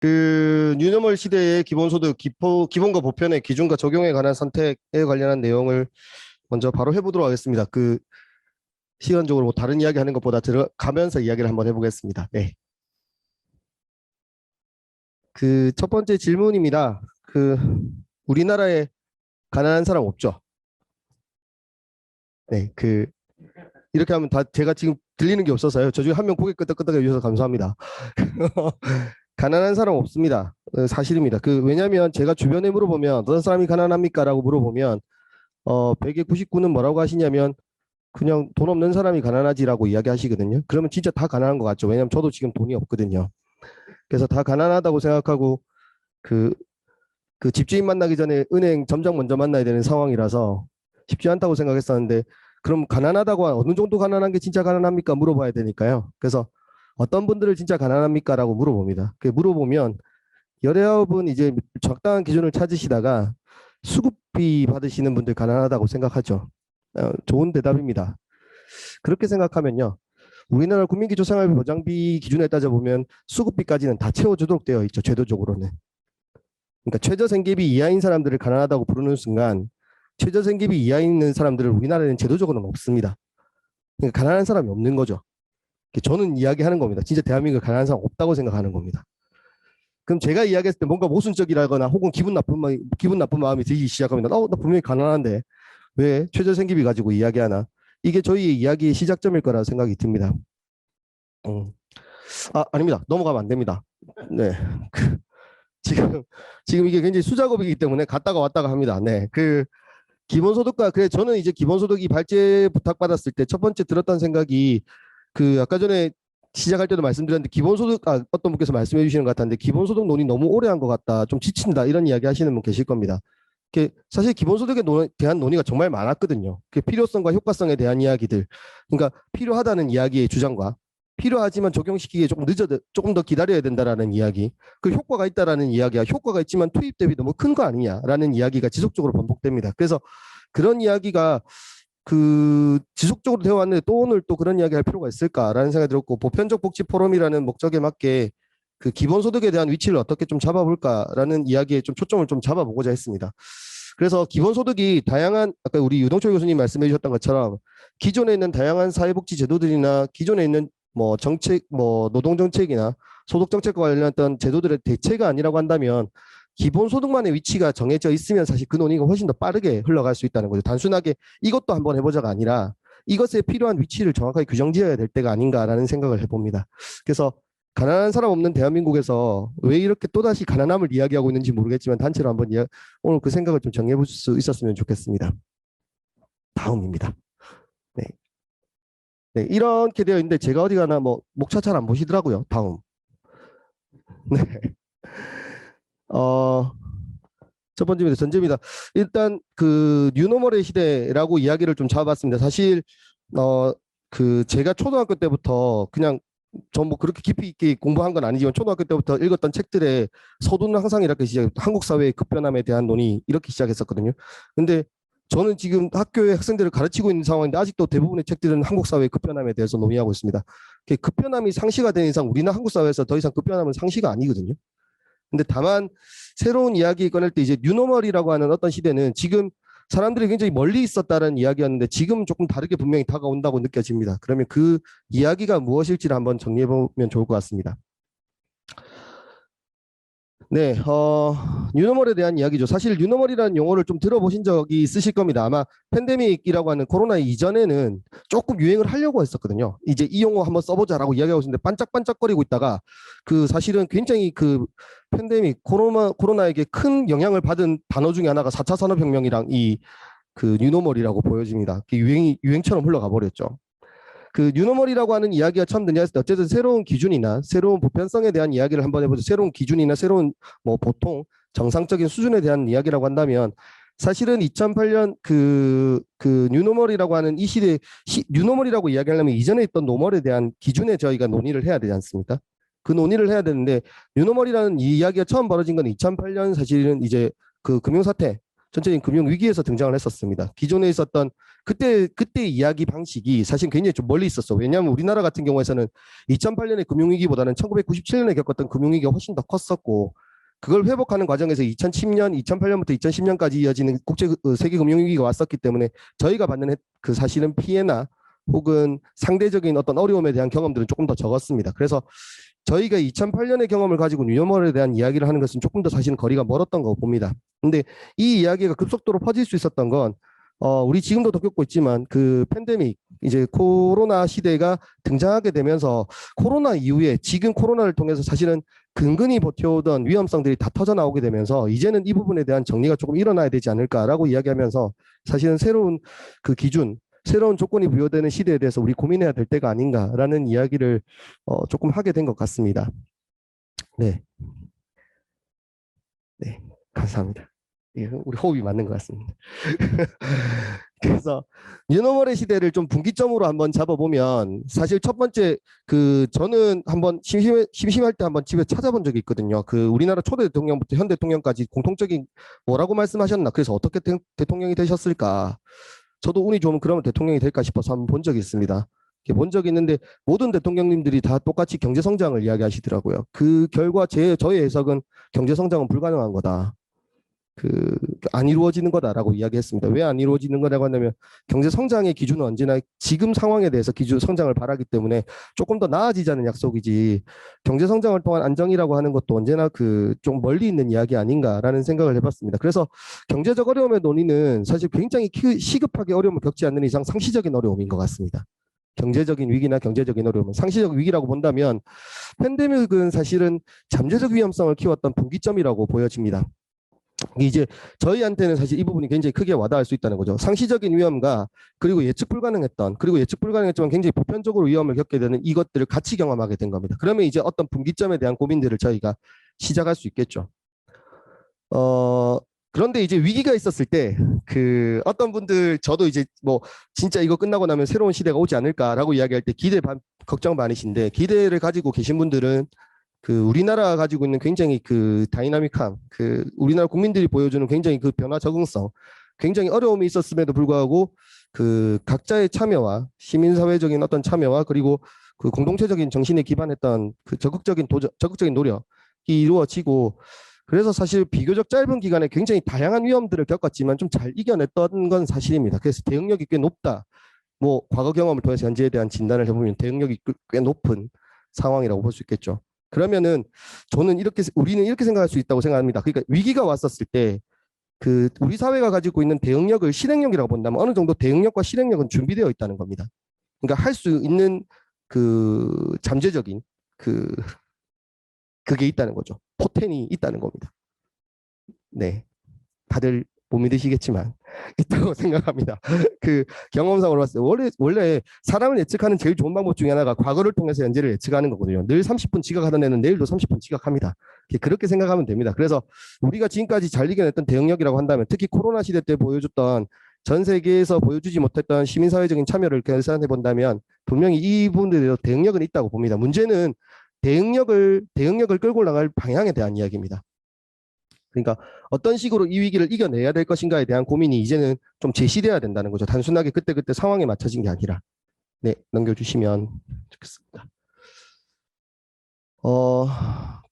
그 뉴노멀 시대의 기본소득 기본과 보편의 기준과 적용에 관한 선택에 관련한 내용을 먼저 바로 해보도록 하겠습니다. 그 시간적으로 뭐 다른 이야기 하는 것보다 들어가면서 이야기를 한번 해보겠습니다. 네. 그 첫 번째 질문입니다. 그 우리나라에 가난한 사람 없죠? 네. 그 이렇게 하면 다 제가 지금 들리는 게 없어서요. 저 중에 한 명 고개 끄덕끄덕 해주셔서 감사합니다. 가난한 사람 없습니다. 사실입니다. 그 왜냐하면 제가 주변에 물어보면 어떤 사람이 가난합니까라고 물어보면 100에 99는 뭐라고 하시냐면 그냥 돈 없는 사람이 가난하지라고 이야기하시거든요. 그러면 진짜 다 가난한 것 같죠. 왜냐하면 저도 지금 돈이 없거든요. 그래서 다 가난하다고 생각하고 그, 그 집주인 만나기 전에 은행 점장 먼저 만나야 되는 상황이라서 쉽지 않다고 생각했었는데 그럼 가난하다고 어느 정도 가난한 게 진짜 가난합니까? 물어봐야 되니까요. 그래서 어떤 분들을 진짜 가난합니까? 라고 물어봅니다. 그 물어보면 열애업은 이제 적당한 기준을 찾으시다가 수급비 받으시는 분들 가난하다고 생각하죠. 좋은 대답입니다. 그렇게 생각하면요. 우리나라 국민기초생활비 보장비 기준에 따져보면 수급비까지는 다 채워주도록 되어 있죠. 제도적으로는. 그러니까 최저생계비 이하인 사람들을 가난하다고 부르는 순간 최저생계비 이하에 있는 사람들을 우리나라에는 제도적으로는 없습니다. 그러니까 가난한 사람이 없는 거죠. 저는 이야기하는 겁니다. 진짜 대한민국에 가난한 사람 없다고 생각하는 겁니다. 그럼 제가 이야기했을 때 뭔가 모순적이라거나 혹은 기분 나쁜 마음이 들기 시작하면 나 분명히 가난한데 왜 최저생계비 가지고 이야기하나? 이게 저희의 이야기의 시작점일 거라 생각이 듭니다. 아닙니다. 넘어가면 안 됩니다. 네. 지금 이게 굉장히 수작업이기 때문에 갔다가 왔다가 합니다. 네. 그 기본소득과 그래 저는 이제 기본소득이 발제 부탁받았을 때 첫 번째 들었던 생각이 그 아까 전에 시작할 때도 말씀드렸는데 기본소득 어떤 분께서 말씀해 주시는 것 같았는데 기본소득 논의 너무 오래 한 것 같다. 좀 지친다. 이런 이야기 하시는 분 계실 겁니다. 사실 기본소득에 대한 논의가 정말 많았거든요. 필요성과 효과성에 대한 이야기들. 그러니까 필요하다는 이야기의 주장과 필요하지만 적용시키기에 조금 더 기다려야 된다라는 이야기. 그 효과가 있다라는 이야기야. 효과가 있지만 투입 대비 너무 큰 거 아니냐라는 이야기가 지속적으로 반복됩니다. 그래서 그런 이야기가 그 지속적으로 되어 왔는데 또 오늘 또 그런 이야기 할 필요가 있을까라는 생각이 들었고 보편적 복지 포럼이라는 목적에 맞게 그 기본소득에 대한 위치를 어떻게 좀 잡아볼까라는 이야기에 좀 초점을 좀 잡아보고자 했습니다. 그래서 기본소득이 다양한 아까 우리 유동철 교수님 말씀해 주셨던 것처럼 기존에 있는 다양한 사회복지 제도들이나 기존에 있는 뭐 정책, 뭐 노동정책이나 소득정책과 관련했던 제도들의 대체가 아니라고 한다면 기본소득만의 위치가 정해져 있으면 사실 그 논의가 훨씬 더 빠르게 흘러갈 수 있다는 거죠. 단순하게 이것도 한번 해보자가 아니라 이것에 필요한 위치를 정확하게 규정 지어야 될 때가 아닌가라는 생각을 해봅니다. 그래서 가난한 사람 없는 대한민국에서 왜 이렇게 또다시 가난함을 이야기하고 있는지 모르겠지만 단체로 한번 오늘 그 생각을 좀 정해볼 수 있었으면 좋겠습니다. 다음입니다. 네. 네, 이렇게 되어 있는데 제가 어디 가나 뭐 목차 잘 안 보시더라고요. 다음. 네. 첫 번째입니다. 전제입니다. 일단 그 뉴노멀의 시대라고 이야기를 좀 잡아봤습니다. 사실 그 제가 초등학교 때부터 그냥 전 뭐 그렇게 깊이 있게 공부한 건 아니지만 초등학교 때부터 읽었던 책들의 서두는 항상 이렇게 한국 사회의 급변함에 대한 논의 이렇게 시작했었거든요. 근데 저는 지금 학교의 학생들을 가르치고 있는 상황인데 아직도 대부분의 책들은 한국 사회의 급변함에 대해서 논의하고 있습니다. 급변함이 상시가 된 이상 우리는 한국 사회에서 더 이상 급변함은 상시가 아니거든요. 근데 다만 새로운 이야기 꺼낼 때 이제 뉴노멀이라고 하는 어떤 시대는 지금 사람들이 굉장히 멀리 있었다는 이야기였는데 지금 조금 다르게 분명히 다가온다고 느껴집니다. 그러면 그 이야기가 무엇일지를 한번 정리해 보면 좋을 것 같습니다. 네, 뉴노멀에 대한 이야기죠. 사실 뉴노멀이라는 용어를 좀 들어보신 적이 있으실 겁니다. 아마 팬데믹이라고 하는 코로나 이전에는 조금 유행을 하려고 했었거든요. 이제 이 용어 한번 써보자라고 이야기하고 있었는데 반짝반짝거리고 있다가 그 사실은 굉장히 그 팬데믹 코로나에게 큰 영향을 받은 단어 중에 하나가 4차 산업혁명이랑 이 그 뉴노멀이라고 보여집니다. 유행처럼 흘러가 버렸죠. 그 뉴노멀이라고 하는 이야기가 처음 등장했을 때 어쨌든 새로운 기준이나 새로운 보편성에 대한 이야기를 한번 해보죠. 새로운 기준이나 새로운 뭐 보통 정상적인 수준에 대한 이야기라고 한다면 사실은 2008년 그 뉴노멀이라고 하는 이 시대 뉴노멀이라고 이야기하려면 이전에 있던 노멀에 대한 기준에 저희가 논의를 해야 되지 않습니까? 그 논의를 해야 되는데 뉴노멀이라는 이 이야기가 처음 벌어진 건 2008년 사실은 이제 그 금융사태 전체적인 금융 위기에서 등장을 했었습니다. 기존에 있었던 그때 이야기 방식이 사실 굉장히 좀 멀리 있었어. 왜냐하면 우리나라 같은 경우에서는 2008년의 금융위기보다는 1997년에 겪었던 금융위기가 훨씬 더 컸었고, 그걸 회복하는 과정에서 2010년, 2008년부터 2010년까지 이어지는 세계 금융위기가 왔었기 때문에 저희가 받는 그 사실은 피해나 혹은 상대적인 어떤 어려움에 대한 경험들은 조금 더 적었습니다. 그래서 저희가 2008년의 경험을 가지고 뉴노멀에 대한 이야기를 하는 것은 조금 더 사실은 거리가 멀었던 거 봅니다. 근데 이 이야기가 급속도로 퍼질 수 있었던 건 우리 지금도 겪고 있지만 그 팬데믹, 이제 코로나 시대가 등장하게 되면서 코로나 이후에 지금 코로나를 통해서 사실은 근근히 버텨오던 위험성들이 다 터져 나오게 되면서 이제는 이 부분에 대한 정리가 조금 일어나야 되지 않을까라고 이야기하면서 사실은 새로운 그 기준, 새로운 조건이 부여되는 시대에 대해서 우리 고민해야 될 때가 아닌가라는 이야기를 조금 하게 된 것 같습니다. 네. 네, 감사합니다. 우리 호흡이 맞는 것 같습니다. 그래서 뉴노멀의 시대를 좀 분기점으로 한번 잡아보면 사실 첫 번째 저는 한번 심심할 때 한번 집에 찾아본 적이 있거든요. 그 우리나라 초대 대통령부터 현 대통령까지 공통적인 뭐라고 말씀하셨나, 그래서 어떻게 대통령이 되셨을까, 저도 운이 좋으면 그러면 대통령이 될까 싶어서 한번 본 적이 있습니다. 본 적이 있는데 모든 대통령님들이 다 똑같이 경제 성장을 이야기하시더라고요. 그 결과 저의 해석은 경제 성장은 불가능한 거다. 안 이루어지는 거다라고 이야기했습니다. 왜 안 이루어지는 거라고 하냐면 경제 성장의 기준은 언제나 지금 상황에 대해서 성장을 바라기 때문에 조금 더 나아지자는 약속이지, 경제 성장을 통한 안정이라고 하는 것도 언제나 좀 멀리 있는 이야기 아닌가라는 생각을 해봤습니다. 그래서 경제적 어려움의 논의는 사실 굉장히 시급하게 어려움을 겪지 않는 이상 상시적인 어려움인 것 같습니다. 경제적인 위기나 경제적인 어려움은 상시적 위기라고 본다면 팬데믹은 사실은 잠재적 위험성을 키웠던 분기점이라고 보여집니다. 이제 저희한테는 사실 이 부분이 굉장히 크게 와닿을 수 있다는 거죠. 상시적인 위험과 그리고 예측 불가능했지만 굉장히 보편적으로 위험을 겪게 되는 이것들을 같이 경험하게 된 겁니다. 그러면 이제 어떤 분기점에 대한 고민들을 저희가 시작할 수 있겠죠. 그런데 이제 위기가 있었을 때 어떤 분들, 저도 이제 뭐 진짜 이거 끝나고 나면 새로운 시대가 오지 않을까라고 이야기할 때 걱정 많으신데, 기대를 가지고 계신 분들은 우리나라가 가지고 있는 굉장히 다이나믹함, 우리나라 국민들이 보여주는 굉장히 변화 적응성, 굉장히 어려움이 있었음에도 불구하고 각자의 참여와 시민사회적인 어떤 참여와 그리고 공동체적인 정신에 기반했던 적극적인 노력이 이루어지고, 그래서 사실 비교적 짧은 기간에 굉장히 다양한 위험들을 겪었지만 좀 잘 이겨냈던 건 사실입니다. 그래서 대응력이 꽤 높다. 뭐 과거 경험을 통해서 현재에 대한 진단을 해보면 대응력이 꽤 높은 상황이라고 볼 수 있겠죠. 그러면은 우리는 이렇게 생각할 수 있다고 생각합니다. 그러니까 위기가 왔었을 때 우리 사회가 가지고 있는 대응력을 실행력이라고 본다면 어느 정도 대응력과 실행력은 준비되어 있다는 겁니다. 그러니까 할 수 있는 잠재적인 그게 있다는 거죠. 포텐이 있다는 겁니다. 네, 다들 못 믿으시겠지만 있다고 생각합니다. 경험상으로 봤을 때 원래 사람을 예측하는 제일 좋은 방법 중에 하나가 과거를 통해서 현재를 예측하는 거거든요. 늘 30분 지각하던 애는 내일도 30분 지각합니다. 그렇게 생각하면 됩니다. 그래서 우리가 지금까지 잘 이겨냈던 대응력이라고 한다면 특히 코로나 시대 때 보여줬던 전 세계에서 보여주지 못했던 시민사회적인 참여를 계산해 본다면 분명히 이 부분들에도 대응력은 있다고 봅니다. 문제는 대응력을 끌고 나갈 방향에 대한 이야기입니다. 그러니까 어떤 식으로 이 위기를 이겨내야 될 것인가에 대한 고민이 이제는 좀 제시돼야 된다는 거죠. 단순하게 그때 상황에 맞춰진 게 아니라. 네, 넘겨주시면 좋겠습니다.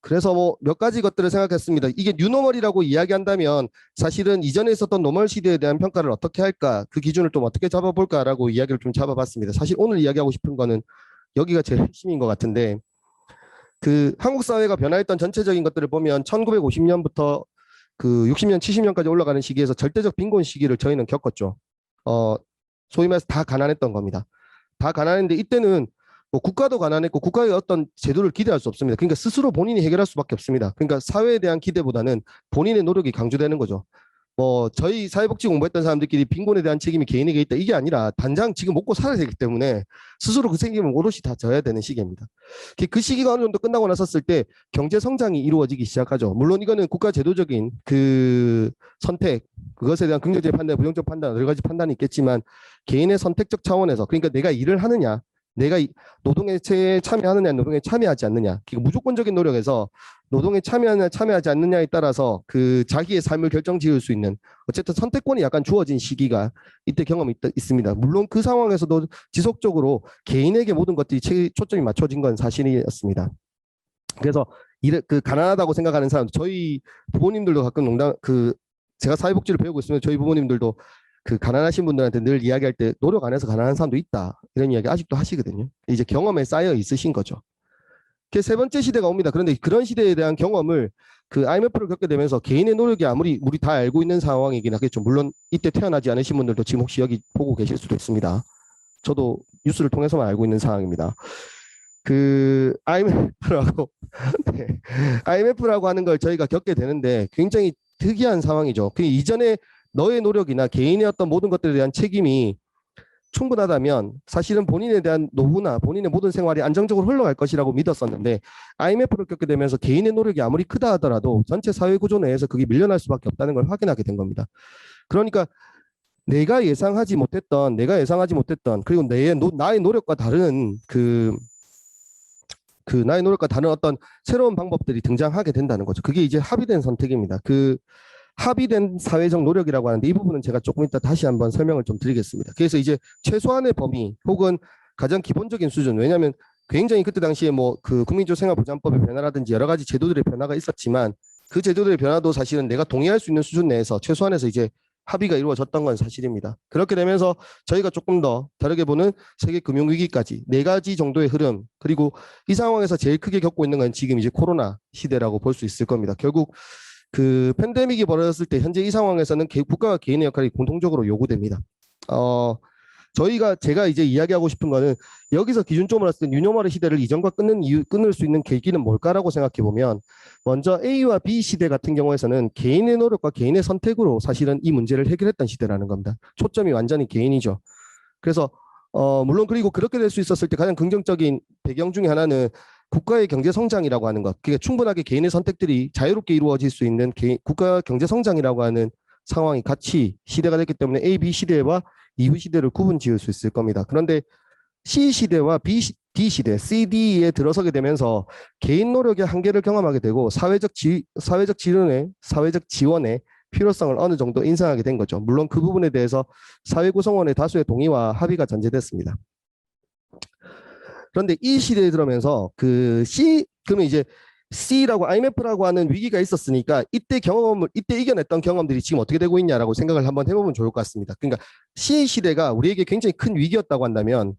그래서 뭐 몇 가지 것들을 생각했습니다. 이게 뉴노멀이라고 이야기한다면 사실은 이전에 있었던 노멀 시대에 대한 평가를 어떻게 할까, 그 기준을 좀 어떻게 잡아볼까라고 이야기를 좀 잡아봤습니다. 사실 오늘 이야기하고 싶은 거는 여기가 제일 핵심인 것 같은데, 한국 사회가 변화했던 전체적인 것들을 보면 1950년부터 60년, 70년까지 올라가는 시기에서 절대적 빈곤 시기를 저희는 겪었죠. 소위 말해서 다 가난했던 겁니다. 다 가난했는데 이때는 뭐 국가도 가난했고 국가의 어떤 제도를 기대할 수 없습니다. 그러니까 스스로 본인이 해결할 수밖에 없습니다. 그러니까 사회에 대한 기대보다는 본인의 노력이 강조되는 거죠. 뭐 저희 사회복지 공부했던 사람들끼리 빈곤에 대한 책임이 개인에게 있다, 이게 아니라 단장 지금 먹고 살아야 되기 때문에 스스로 그 책임을 오롯이 다 져야 되는 시기입니다. 그 시기가 어느 정도 끝나고 나섰을 때 경제 성장이 이루어지기 시작하죠. 물론 이거는 국가 제도적인 선택, 그것에 대한 긍정적 판단, 부정적 판단, 여러 가지 판단이 있겠지만 개인의 선택적 차원에서, 그러니까 내가 일을 하느냐 내가 노동에 참여하느냐, 노동에 참여하지 않느냐. 무조건적인 노력에서 노동에 참여하느냐, 참여하지 않느냐에 따라서 그 자기의 삶을 결정지을 수 있는 어쨌든 선택권이 약간 주어진 시기가 이때 경험이 있습니다. 물론 그 상황에서도 지속적으로 개인에게 모든 것들이 초점이 맞춰진 건 사실이었습니다. 그래서 그 가난하다고 생각하는 사람, 저희 부모님들도 가끔 제가 사회복지를 배우고 있으면 저희 부모님들도 그 가난하신 분들한테 늘 이야기할 때 노력 안 해서 가난한 사람도 있다 이런 이야기 아직도 하시거든요. 이제 경험에 쌓여 있으신 거죠. 세 번째 시대가 옵니다. 그런데 그런 시대에 대한 경험을 그 IMF를 겪게 되면서 개인의 노력이 아무리 우리 다 알고 있는 상황이긴 하겠죠. 물론 이때 태어나지 않으신 분들도 지금 혹시 여기 보고 계실 수도 있습니다. 저도 뉴스를 통해서만 알고 있는 상황입니다. 그 IMF라고 네. IMF라고 하는 걸 저희가 겪게 되는데 굉장히 특이한 상황이죠. 그 이전에 너의 노력이나 개인의 어떤 모든 것들에 대한 책임이 충분하다면 사실은 본인에 대한 노후나 본인의 모든 생활이 안정적으로 흘러갈 것이라고 믿었었는데 IMF를 겪게 되면서 개인의 노력이 아무리 크다 하더라도 전체 사회 구조 내에서 그게 밀려날 수밖에 없다는 걸 확인하게 된 겁니다. 그러니까 내가 예상하지 못했던 그리고 나의 노력과 다른 나의 노력과 다른 어떤 새로운 방법들이 등장하게 된다는 거죠. 그게 이제 합의된 선택입니다. 그 합의된 사회적 노력이라고 하는데 이 부분은 제가 조금 이따 다시 한번 설명을 좀 드리겠습니다. 그래서 이제 최소한의 범위 혹은 가장 기본적인 수준, 왜냐하면 굉장히 그때 당시에 뭐 그 국민조생활보장법의 변화라든지 여러 가지 제도들의 변화가 있었지만 그 제도들의 변화도 사실은 내가 동의할 수 있는 수준 내에서 최소한에서 이제 합의가 이루어졌던 건 사실입니다. 그렇게 되면서 저희가 조금 더 다르게 보는 세계 금융위기까지 4가지 정도의 흐름, 그리고 이 상황에서 제일 크게 겪고 있는 건 지금 이제 코로나 시대라고 볼 수 있을 겁니다. 결국 그 팬데믹이 벌어졌을 때 현재 이 상황에서는 국가와 개인의 역할이 공통적으로 요구됩니다. 제가 이제 이야기하고 싶은 거는 여기서 기준점으로 봤을 때 뉴노멀의 시대를 이전과 끊을 수 있는 계기는 뭘까라고 생각해 보면 먼저 A와 B 시대 같은 경우에서는 개인의 노력과 개인의 선택으로 사실은 이 문제를 해결했던 시대라는 겁니다. 초점이 완전히 개인이죠. 그래서 물론 그리고 그렇게 될 수 있었을 때 가장 긍정적인 배경 중에 하나는 국가의 경제 성장이라고 하는 것, 그게 충분하게 개인의 선택들이 자유롭게 이루어질 수 있는 국가 경제 성장이라고 하는 상황이 같이 시대가 됐기 때문에 A, B 시대와 이후 시대를 구분 지을 수 있을 겁니다. 그런데 C 시대와 D 시대, C, D에 들어서게 되면서 개인 노력의 한계를 경험하게 되고 사회적 지원의 필요성을 어느 정도 인상하게 된 거죠. 물론 그 부분에 대해서 사회 구성원의 다수의 동의와 합의가 전제됐습니다. 그런데 이 시대에 들어오면서 그러면 이제 C라고 IMF라고 하는 위기가 있었으니까 이때 이겨냈던 경험들이 지금 어떻게 되고 있냐라고 생각을 한번 해보면 좋을 것 같습니다. 그러니까 C 시대가 우리에게 굉장히 큰 위기였다고 한다면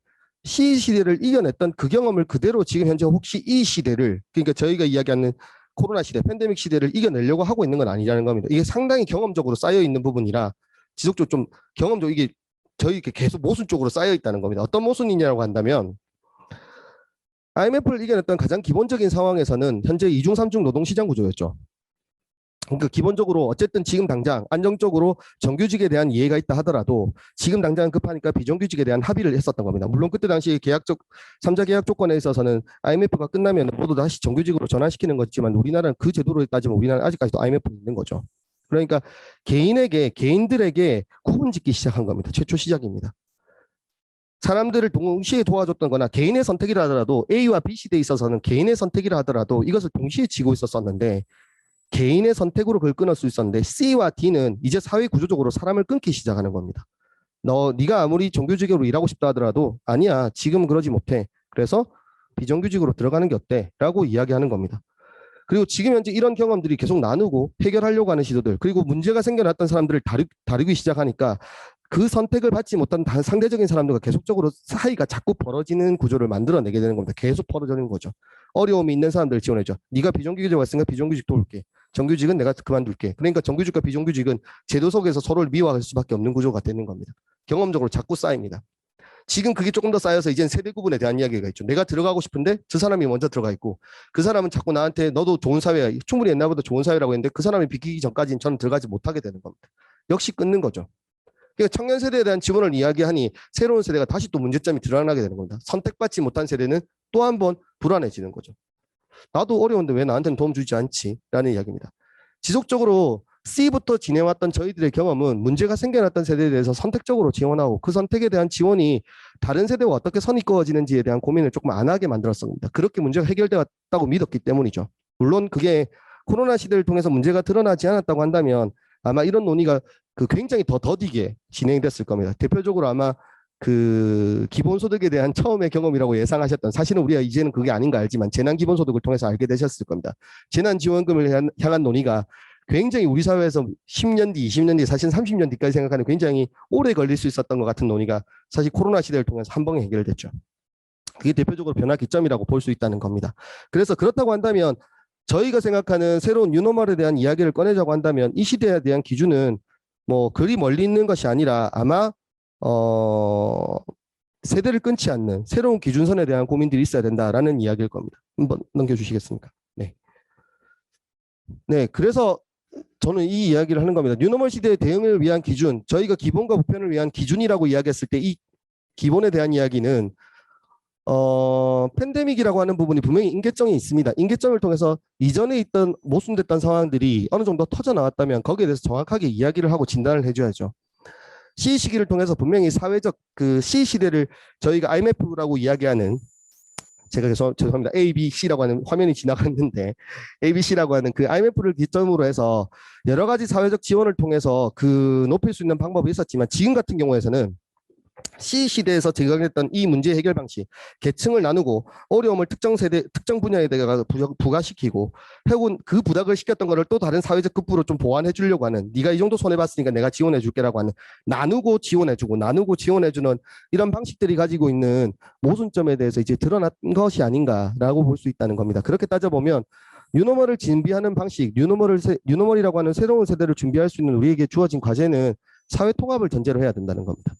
C 시대를 이겨냈던 그 경험을 그대로 지금 현재 혹시 이 시대를, 그러니까 저희가 이야기하는 코로나 시대, 팬데믹 시대를 이겨내려고 하고 있는 건 아니라는 겁니다. 이게 상당히 경험적으로 쌓여 있는 부분이라 지속적으로 좀 경험적으로 이게 저희 계속 모순적으로 쌓여 있다는 겁니다. 어떤 모순이냐고 한다면 IMF를 이겨냈던 가장 기본적인 상황에서는 현재 2중 3중 노동시장 구조였죠. 그러니까 기본적으로 어쨌든 지금 당장 안정적으로 정규직에 대한 이해가 있다 하더라도 지금 당장 급하니까 비정규직에 대한 합의를 했었던 겁니다. 물론 그때 당시 3자 계약 조건에 있어서는 IMF가 끝나면 모두 다시 정규직으로 전환시키는 거지만 우리나라는 그 제도로 따지면 우리나라는 아직까지도 IMF에 있는 거죠. 그러니까 개인들에게 구분짓기 시작한 겁니다. 최초 시작입니다. 사람들을 동시에 도와줬던 거나 개인의 선택이라 하더라도 A와 B 시대에 있어서는 개인의 선택이라 하더라도 이것을 동시에 지고 있었었는데 개인의 선택으로 그걸 끊을 수 있었는데 C와 D는 이제 사회 구조적으로 사람을 끊기 시작하는 겁니다. 네가 아무리 정규직으로 일하고 싶다 하더라도 아니야, 지금 그러지 못해. 그래서 비정규직으로 들어가는 게 어때? 라고 이야기하는 겁니다. 그리고 지금 현재 이런 경험들이 계속 나누고 해결하려고 하는 시도들, 그리고 문제가 생겨났던 사람들을 다루기 시작하니까 그 선택을 받지 못한 상대적인 사람들과 계속적으로 사이가 자꾸 벌어지는 구조를 만들어내게 되는 겁니다. 계속 벌어지는 거죠. 어려움이 있는 사람들을 지원해줘. 네가 비정규직으로 왔으니까 비정규직 도울게. 정규직은 내가 그만둘게. 그러니까 정규직과 비정규직은 제도 속에서 서로를 미워할 수밖에 없는 구조가 되는 겁니다. 경험적으로 자꾸 쌓입니다. 지금 그게 조금 더 쌓여서 이제는 세대 구분에 대한 이야기가 있죠. 내가 들어가고 싶은데 저 사람이 먼저 들어가 있고 그 사람은 자꾸 나한테 너도 좋은 사회야. 충분히 옛날보다 좋은 사회라고 했는데 그 사람이 비키기 전까지는 저는 들어가지 못하게 되는 겁니다. 역시 끊는 거죠. 그러니까 청년 세대에 대한 지원을 이야기하니 새로운 세대가 다시 또 문제점이 드러나게 되는 겁니다. 선택받지 못한 세대는 또 한 번 불안해지는 거죠. 나도 어려운데 왜 나한테는 도움 주지 않지? 라는 이야기입니다. 지속적으로 C부터 지내왔던 저희들의 경험은 문제가 생겨났던 세대에 대해서 선택적으로 지원하고 그 선택에 대한 지원이 다른 세대와 어떻게 선이 그어지는지에 대한 고민을 조금 안 하게 만들었습니다. 그렇게 문제가 해결되었다고 믿었기 때문이죠. 물론 그게 코로나 시대를 통해서 문제가 드러나지 않았다고 한다면 아마 이런 논의가 굉장히 더 더디게 진행됐을 겁니다. 대표적으로 아마 기본소득에 대한 처음의 경험이라고 예상하셨던, 사실은 우리가 이제는 그게 아닌가 알지만 재난기본소득을 통해서 알게 되셨을 겁니다. 재난지원금을 향한 논의가 굉장히 우리 사회에서 10년 뒤, 20년 뒤, 사실 30년 뒤까지 생각하는 굉장히 오래 걸릴 수 있었던 것 같은 논의가 사실 코로나 시대를 통해서 한 번에 해결됐죠. 그게 대표적으로 변화 기점이라고 볼 수 있다는 겁니다. 그래서 그렇다고 한다면 저희가 생각하는 새로운 뉴노멀에 대한 이야기를 꺼내자고 한다면 이 시대에 대한 기준은 뭐 그리 멀리 있는 것이 아니라 아마 세대를 끊지 않는 새로운 기준선에 대한 고민들이 있어야 된다라는 이야기일 겁니다. 한번 넘겨주시겠습니까? 네. 네, 그래서 저는 이 이야기를 하는 겁니다. 뉴노멀 시대의 대응을 위한 기준, 저희가 기본과 보편을 위한 기준이라고 이야기했을 때 이 기본에 대한 이야기는 팬데믹이라고 하는 부분이 분명히 인계점이 있습니다. 인계점을 통해서 이전에 있던 모순됐던 상황들이 어느 정도 터져 나왔다면 거기에 대해서 정확하게 이야기를 하고 진단을 해줘야죠. C 시기를 통해서 분명히 사회적 C 시대를 저희가 IMF라고 이야기하는, 제가 죄송합니다. A, B, C라고 하는 화면이 지나갔는데 A, B, C라고 하는 IMF를 기점으로 해서 여러 가지 사회적 지원을 통해서 높일 수 있는 방법이 있었지만 지금 같은 경우에서는 C 시대에서 제공했던 이 문제 해결 방식, 계층을 나누고 어려움을 특정 세대, 특정 분야에 대해서 부과시키고 혹은 그 부담을 시켰던 거를 또 다른 사회적 급부로 좀 보완해 주려고 하는, 네가 이 정도 손해봤으니까 내가 지원해 줄게라고 하는, 나누고 지원해주고 나누고 지원해주는 이런 방식들이 가지고 있는 모순점에 대해서 이제 드러난 것이 아닌가라고 볼 수 있다는 겁니다. 그렇게 따져보면 뉴노멀을 준비하는 방식, 뉴노멀이라고 하는 새로운 세대를 준비할 수 있는 우리에게 주어진 과제는 사회 통합을 전제로 해야 된다는 겁니다.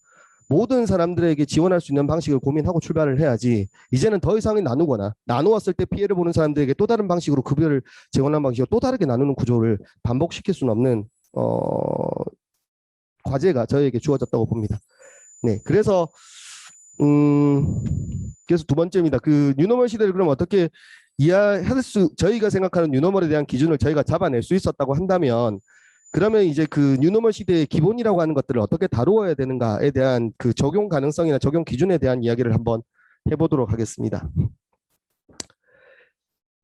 모든 사람들에게 지원할 수 있는 방식을 고민하고 출발을 해야지, 이제는 더 이상은 나누거나 나누었을 때 피해를 보는 사람들에게 또 다른 방식으로 급여를 지원하는 방식으로 또 다르게 나누는 구조를 반복시킬 수는 없는 과제가 저희에게 주어졌다고 봅니다. 네, 그래서 두 번째입니다. 뉴노멀 시대를 그럼 어떻게 저희가 생각하는 뉴노멀에 대한 기준을 저희가 잡아낼 수 있었다고 한다면, 그러면 이제 뉴노멀 시대의 기본이라고 하는 것들을 어떻게 다루어야 되는가에 대한 적용 가능성이나 적용 기준에 대한 이야기를 한번 해보도록 하겠습니다.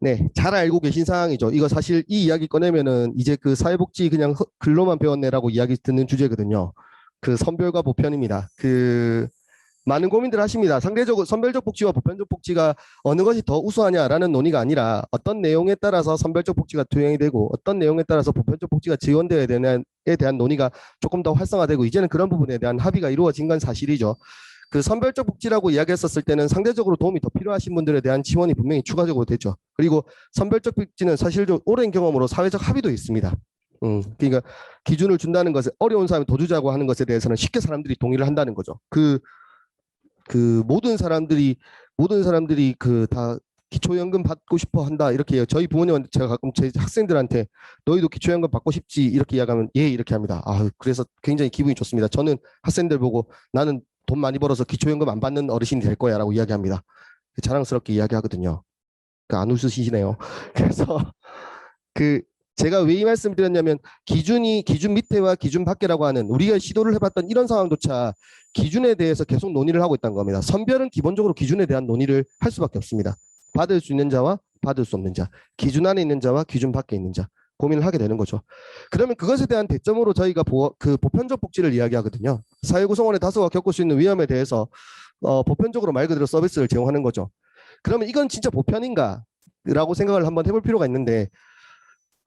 네, 잘 알고 계신 사항이죠. 이거 사실 이 이야기 꺼내면은 이제 사회복지 그냥 글로만 배웠네라고 이야기 듣는 주제거든요. 선별과 보편입니다. 많은 고민들 하십니다. 상대적으로 선별적 복지와 보편적 복지가 어느 것이 더 우수하냐라는 논의가 아니라 어떤 내용에 따라서 선별적 복지가 투영이 되고 어떤 내용에 따라서 보편적 복지가 지원되어야 되냐에 대한 논의가 조금 더 활성화되고 이제는 그런 부분에 대한 합의가 이루어진 건 사실이죠. 선별적 복지라고 이야기했었을 때는 상대적으로 도움이 더 필요하신 분들에 대한 지원이 분명히 추가적으로 되죠. 그리고 선별적 복지는 사실 좀 오랜 경험으로 사회적 합의도 있습니다. 그러니까 기준을 준다는 것에 어려운 사람이 더 주자고 하는 것에 대해서는 쉽게 사람들이 동의를 한다는 거죠. 모든 사람들이 다 기초연금 받고 싶어 한다 이렇게 해요. 저희 부모님한테 제가 가끔 제 학생들한테 너희도 기초연금 받고 싶지 이렇게 이야기하면 예 이렇게 합니다. 그래서 굉장히 기분이 좋습니다. 저는 학생들 보고 나는 돈 많이 벌어서 기초연금 안 받는 어르신이 될 거야 라고 이야기합니다. 자랑스럽게 이야기하거든요. 안 웃으시네요. 그래서 제가 왜 이 말씀을 드렸냐면 기준 밑에와 기준 밖에라고 하는, 우리가 시도를 해봤던 이런 상황조차 기준에 대해서 계속 논의를 하고 있다는 겁니다. 선별은 기본적으로 기준에 대한 논의를 할 수밖에 없습니다. 받을 수 있는 자와 받을 수 없는 자, 기준 안에 있는 자와 기준 밖에 있는 자, 고민을 하게 되는 거죠. 그러면 그것에 대한 대점으로 저희가 보편적 복지를 이야기하거든요. 사회 구성원의 다수가 겪을 수 있는 위험에 대해서 보편적으로 말 그대로 서비스를 제공하는 거죠. 그러면 이건 진짜 보편인가? 라고 생각을 한번 해볼 필요가 있는데,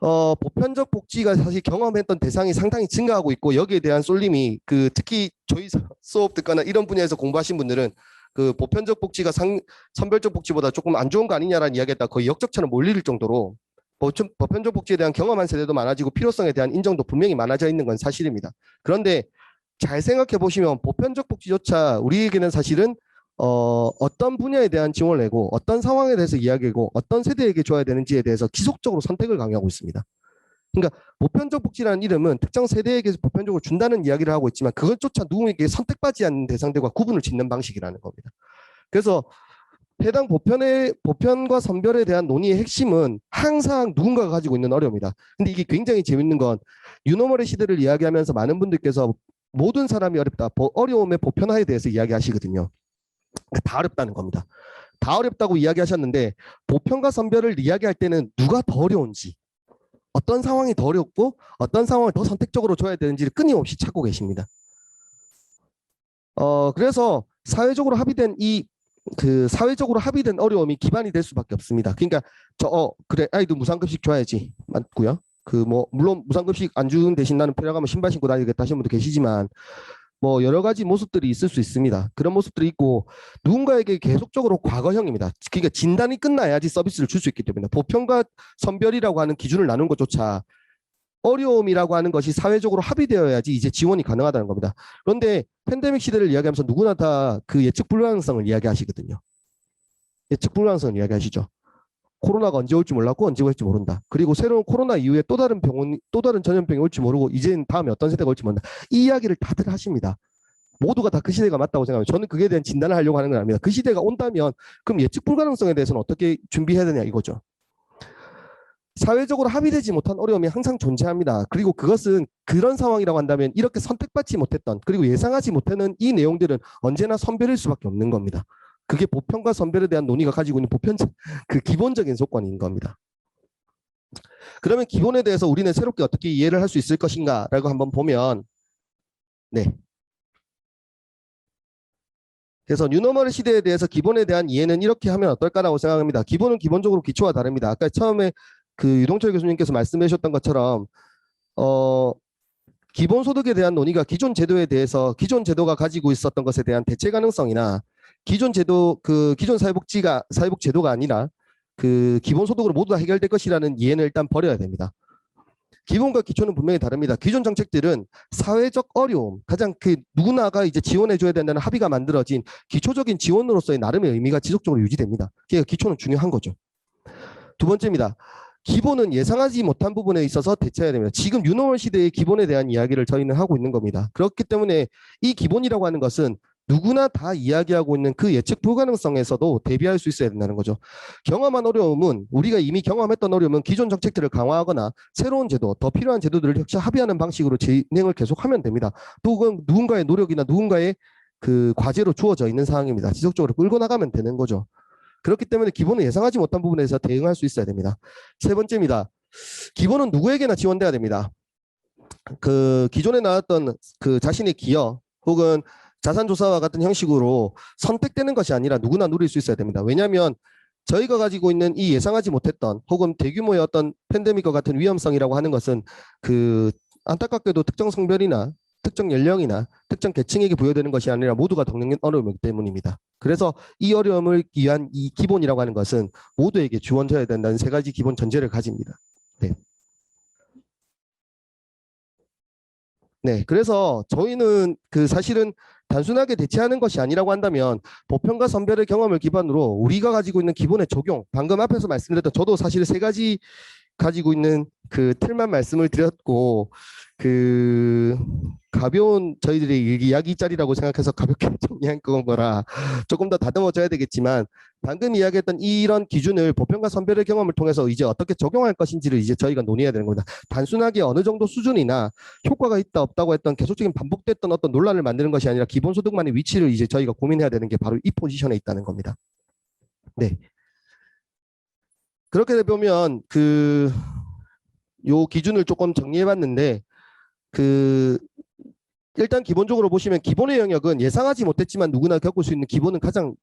보편적 복지가 사실 경험했던 대상이 상당히 증가하고 있고, 여기에 대한 쏠림이 특히 저희 수업 듣거나 이런 분야에서 공부하신 분들은 보편적 복지가 선별적 복지보다 조금 안 좋은 거 아니냐라는 이야기했다 거의 역적처럼 몰릴 정도로 보편적 복지에 대한 경험한 세대도 많아지고 필요성에 대한 인정도 분명히 많아져 있는 건 사실입니다. 그런데 잘 생각해 보시면 보편적 복지조차 우리에게는 사실은 어떤 분야에 대한 지원을 내고 어떤 상황에 대해서 이야기하고 어떤 세대에게 줘야 되는지에 대해서 지속적으로 선택을 강요하고 있습니다. 그러니까 보편적 복지라는 이름은 특정 세대에게 보편적으로 준다는 이야기를 하고 있지만 그것조차 누구에게 선택받지 않는 대상들과 구분을 짓는 방식이라는 겁니다. 그래서 해당 보편과 선별에 대한 논의의 핵심은 항상 누군가가 가지고 있는 어려움이다. 근데 이게 굉장히 재밌는 건 뉴노멀의 시대를 이야기하면서 많은 분들께서 모든 사람이 어렵다, 어려움의 보편화에 대해서 이야기하시거든요. 다 어렵다는 겁니다. 다 어렵다고 이야기하셨는데 보편과 선별을 이야기할 때는 누가 더 어려운지, 어떤 상황이 더 어렵고 어떤 상황을 더 선택적으로 줘야 되는지를 끊임없이 찾고 계십니다. 그래서 사회적으로 합의된 어려움이 기반이 될 수밖에 없습니다. 그러니까 그래 아이도 무상급식 줘야지 맞고요. 물론 무상급식 안 주는 대신 나는 필요하면 신발 신고 다니겠다 하시는 분도 계시지만 뭐 여러 가지 모습들이 있을 수 있습니다. 그런 모습들이 있고 누군가에게 계속적으로 과거형입니다. 그러니까 진단이 끝나야지 서비스를 줄 수 있기 때문에 보편과 선별이라고 하는 기준을 나눈 것조차 어려움이라고 하는 것이 사회적으로 합의되어야지 이제 지원이 가능하다는 겁니다. 그런데 팬데믹 시대를 이야기하면서 누구나 다 그 예측 불가능성을 이야기하시거든요. 예측 불가능성을 이야기하시죠. 코로나가 언제 올지 몰랐고 언제 올지 모른다. 그리고 새로운 코로나 이후에 또 다른 전염병이 올지 모르고 이제는 다음에 어떤 세대가 올지 모른다. 이 이야기를 다들 하십니다. 모두가 다 그 시대가 맞다고 생각합니다. 저는 그에 대한 진단을 하려고 하는 건 아닙니다. 그 시대가 온다면 그럼 예측 불가능성에 대해서는 어떻게 준비해야 되냐 이거죠. 사회적으로 합의되지 못한 어려움이 항상 존재합니다. 그리고 그것은 그런 상황이라고 한다면 이렇게 선택받지 못했던 그리고 예상하지 못하는 이 내용들은 언제나 선별일 수밖에 없는 겁니다. 그게 보편과 선별에 대한 논의가 가지고 있는 그 기본적인 조건인 겁니다. 그러면 기본에 대해서 우리는 새롭게 어떻게 이해를 할 수 있을 것인가라고 한번 보면 네. 그래서 뉴노멀 시대에 대해서 기본에 대한 이해는 이렇게 하면 어떨까라고 생각합니다. 기본은 기본적으로 기초와 다릅니다. 아까 처음에 그 유동철 교수님께서 말씀해 주셨던 것처럼 기본소득에 대한 논의가 기존 제도가 가지고 있었던 것에 대한 대체 가능성이나 기존 사회복 제도가 아니라 그 기본소득으로 모두 다 해결될 것이라는 이해는 일단 버려야 됩니다. 기본과 기초는 분명히 다릅니다. 기존 정책들은 사회적 어려움, 가장 누구나가 이제 지원해줘야 된다는 합의가 만들어진 기초적인 지원으로서의 나름의 의미가 지속적으로 유지됩니다. 그러니까 기초는 중요한 거죠. 두 번째입니다. 기본은 예상하지 못한 부분에 있어서 대처해야 됩니다. 지금 뉴노멀 시대의 기본에 대한 이야기를 저희는 하고 있는 겁니다. 그렇기 때문에 이 기본이라고 하는 것은 누구나 다 이야기하고 있는 그 예측 불가능성에서도 대비할 수 있어야 된다는 거죠. 우리가 이미 경험했던 어려움은 기존 정책들을 강화하거나 새로운 제도, 더 필요한 제도들을 역시 합의하는 방식으로 진행을 계속하면 됩니다. 또 그건 누군가의 노력이나 누군가의 그 과제로 주어져 있는 상황입니다. 지속적으로 끌고 나가면 되는 거죠. 그렇기 때문에 기본은 예상하지 못한 부분에서 대응할 수 있어야 됩니다. 세 번째입니다. 기본은 누구에게나 지원돼야 됩니다. 그 기존에 나왔던 그 자신의 기여 혹은 자산조사와 같은 형식으로 선택되는 것이 아니라 누구나 누릴 수 있어야 됩니다. 왜냐하면 저희가 가지고 있는 이 예상하지 못했던 혹은 대규모의 어떤 팬데믹과 같은 위험성이라고 하는 것은 그 안타깝게도 특정 성별이나 특정 연령이나 특정 계층에게 부여되는 것이 아니라 모두가 겪는 어려움이기 때문입니다. 그래서 이 어려움을 위한 이 기본이라고 하는 것은 모두에게 지원돼야 된다는 세 가지 기본 전제를 가집니다. 네. 네, 그래서 저희는 사실은 단순하게 대체하는 것이 아니라고 한다면 보편과 선별의 경험을 기반으로 우리가 가지고 있는 기본의 적용, 방금 앞에서 말씀드렸던 저도 사실 세 가지 가지고 있는 그 틀만 말씀을 드렸고 그 가벼운 저희들의 이야기짜리라고 생각해서 가볍게 정리한 거라 조금 더 다듬어져야 되겠지만 방금 이야기했던 이런 기준을 보편과 선별의 경험을 통해서 이제 어떻게 적용할 것인지를 이제 저희가 논의해야 되는 겁니다. 단순하게 어느 정도 수준이나 효과가 있다 없다고 했던 계속적인 반복됐던 어떤 논란을 만드는 것이 아니라 기본소득만의 위치를 이제 저희가 고민해야 되는 게 바로 이 포지션에 있다는 겁니다. 네. 그렇게 보면 요 기준을 조금 정리해봤는데 일단 기본적으로 보시면 기본의 영역은 예상하지 못했지만 누구나 겪을 수 있는 기본은 가장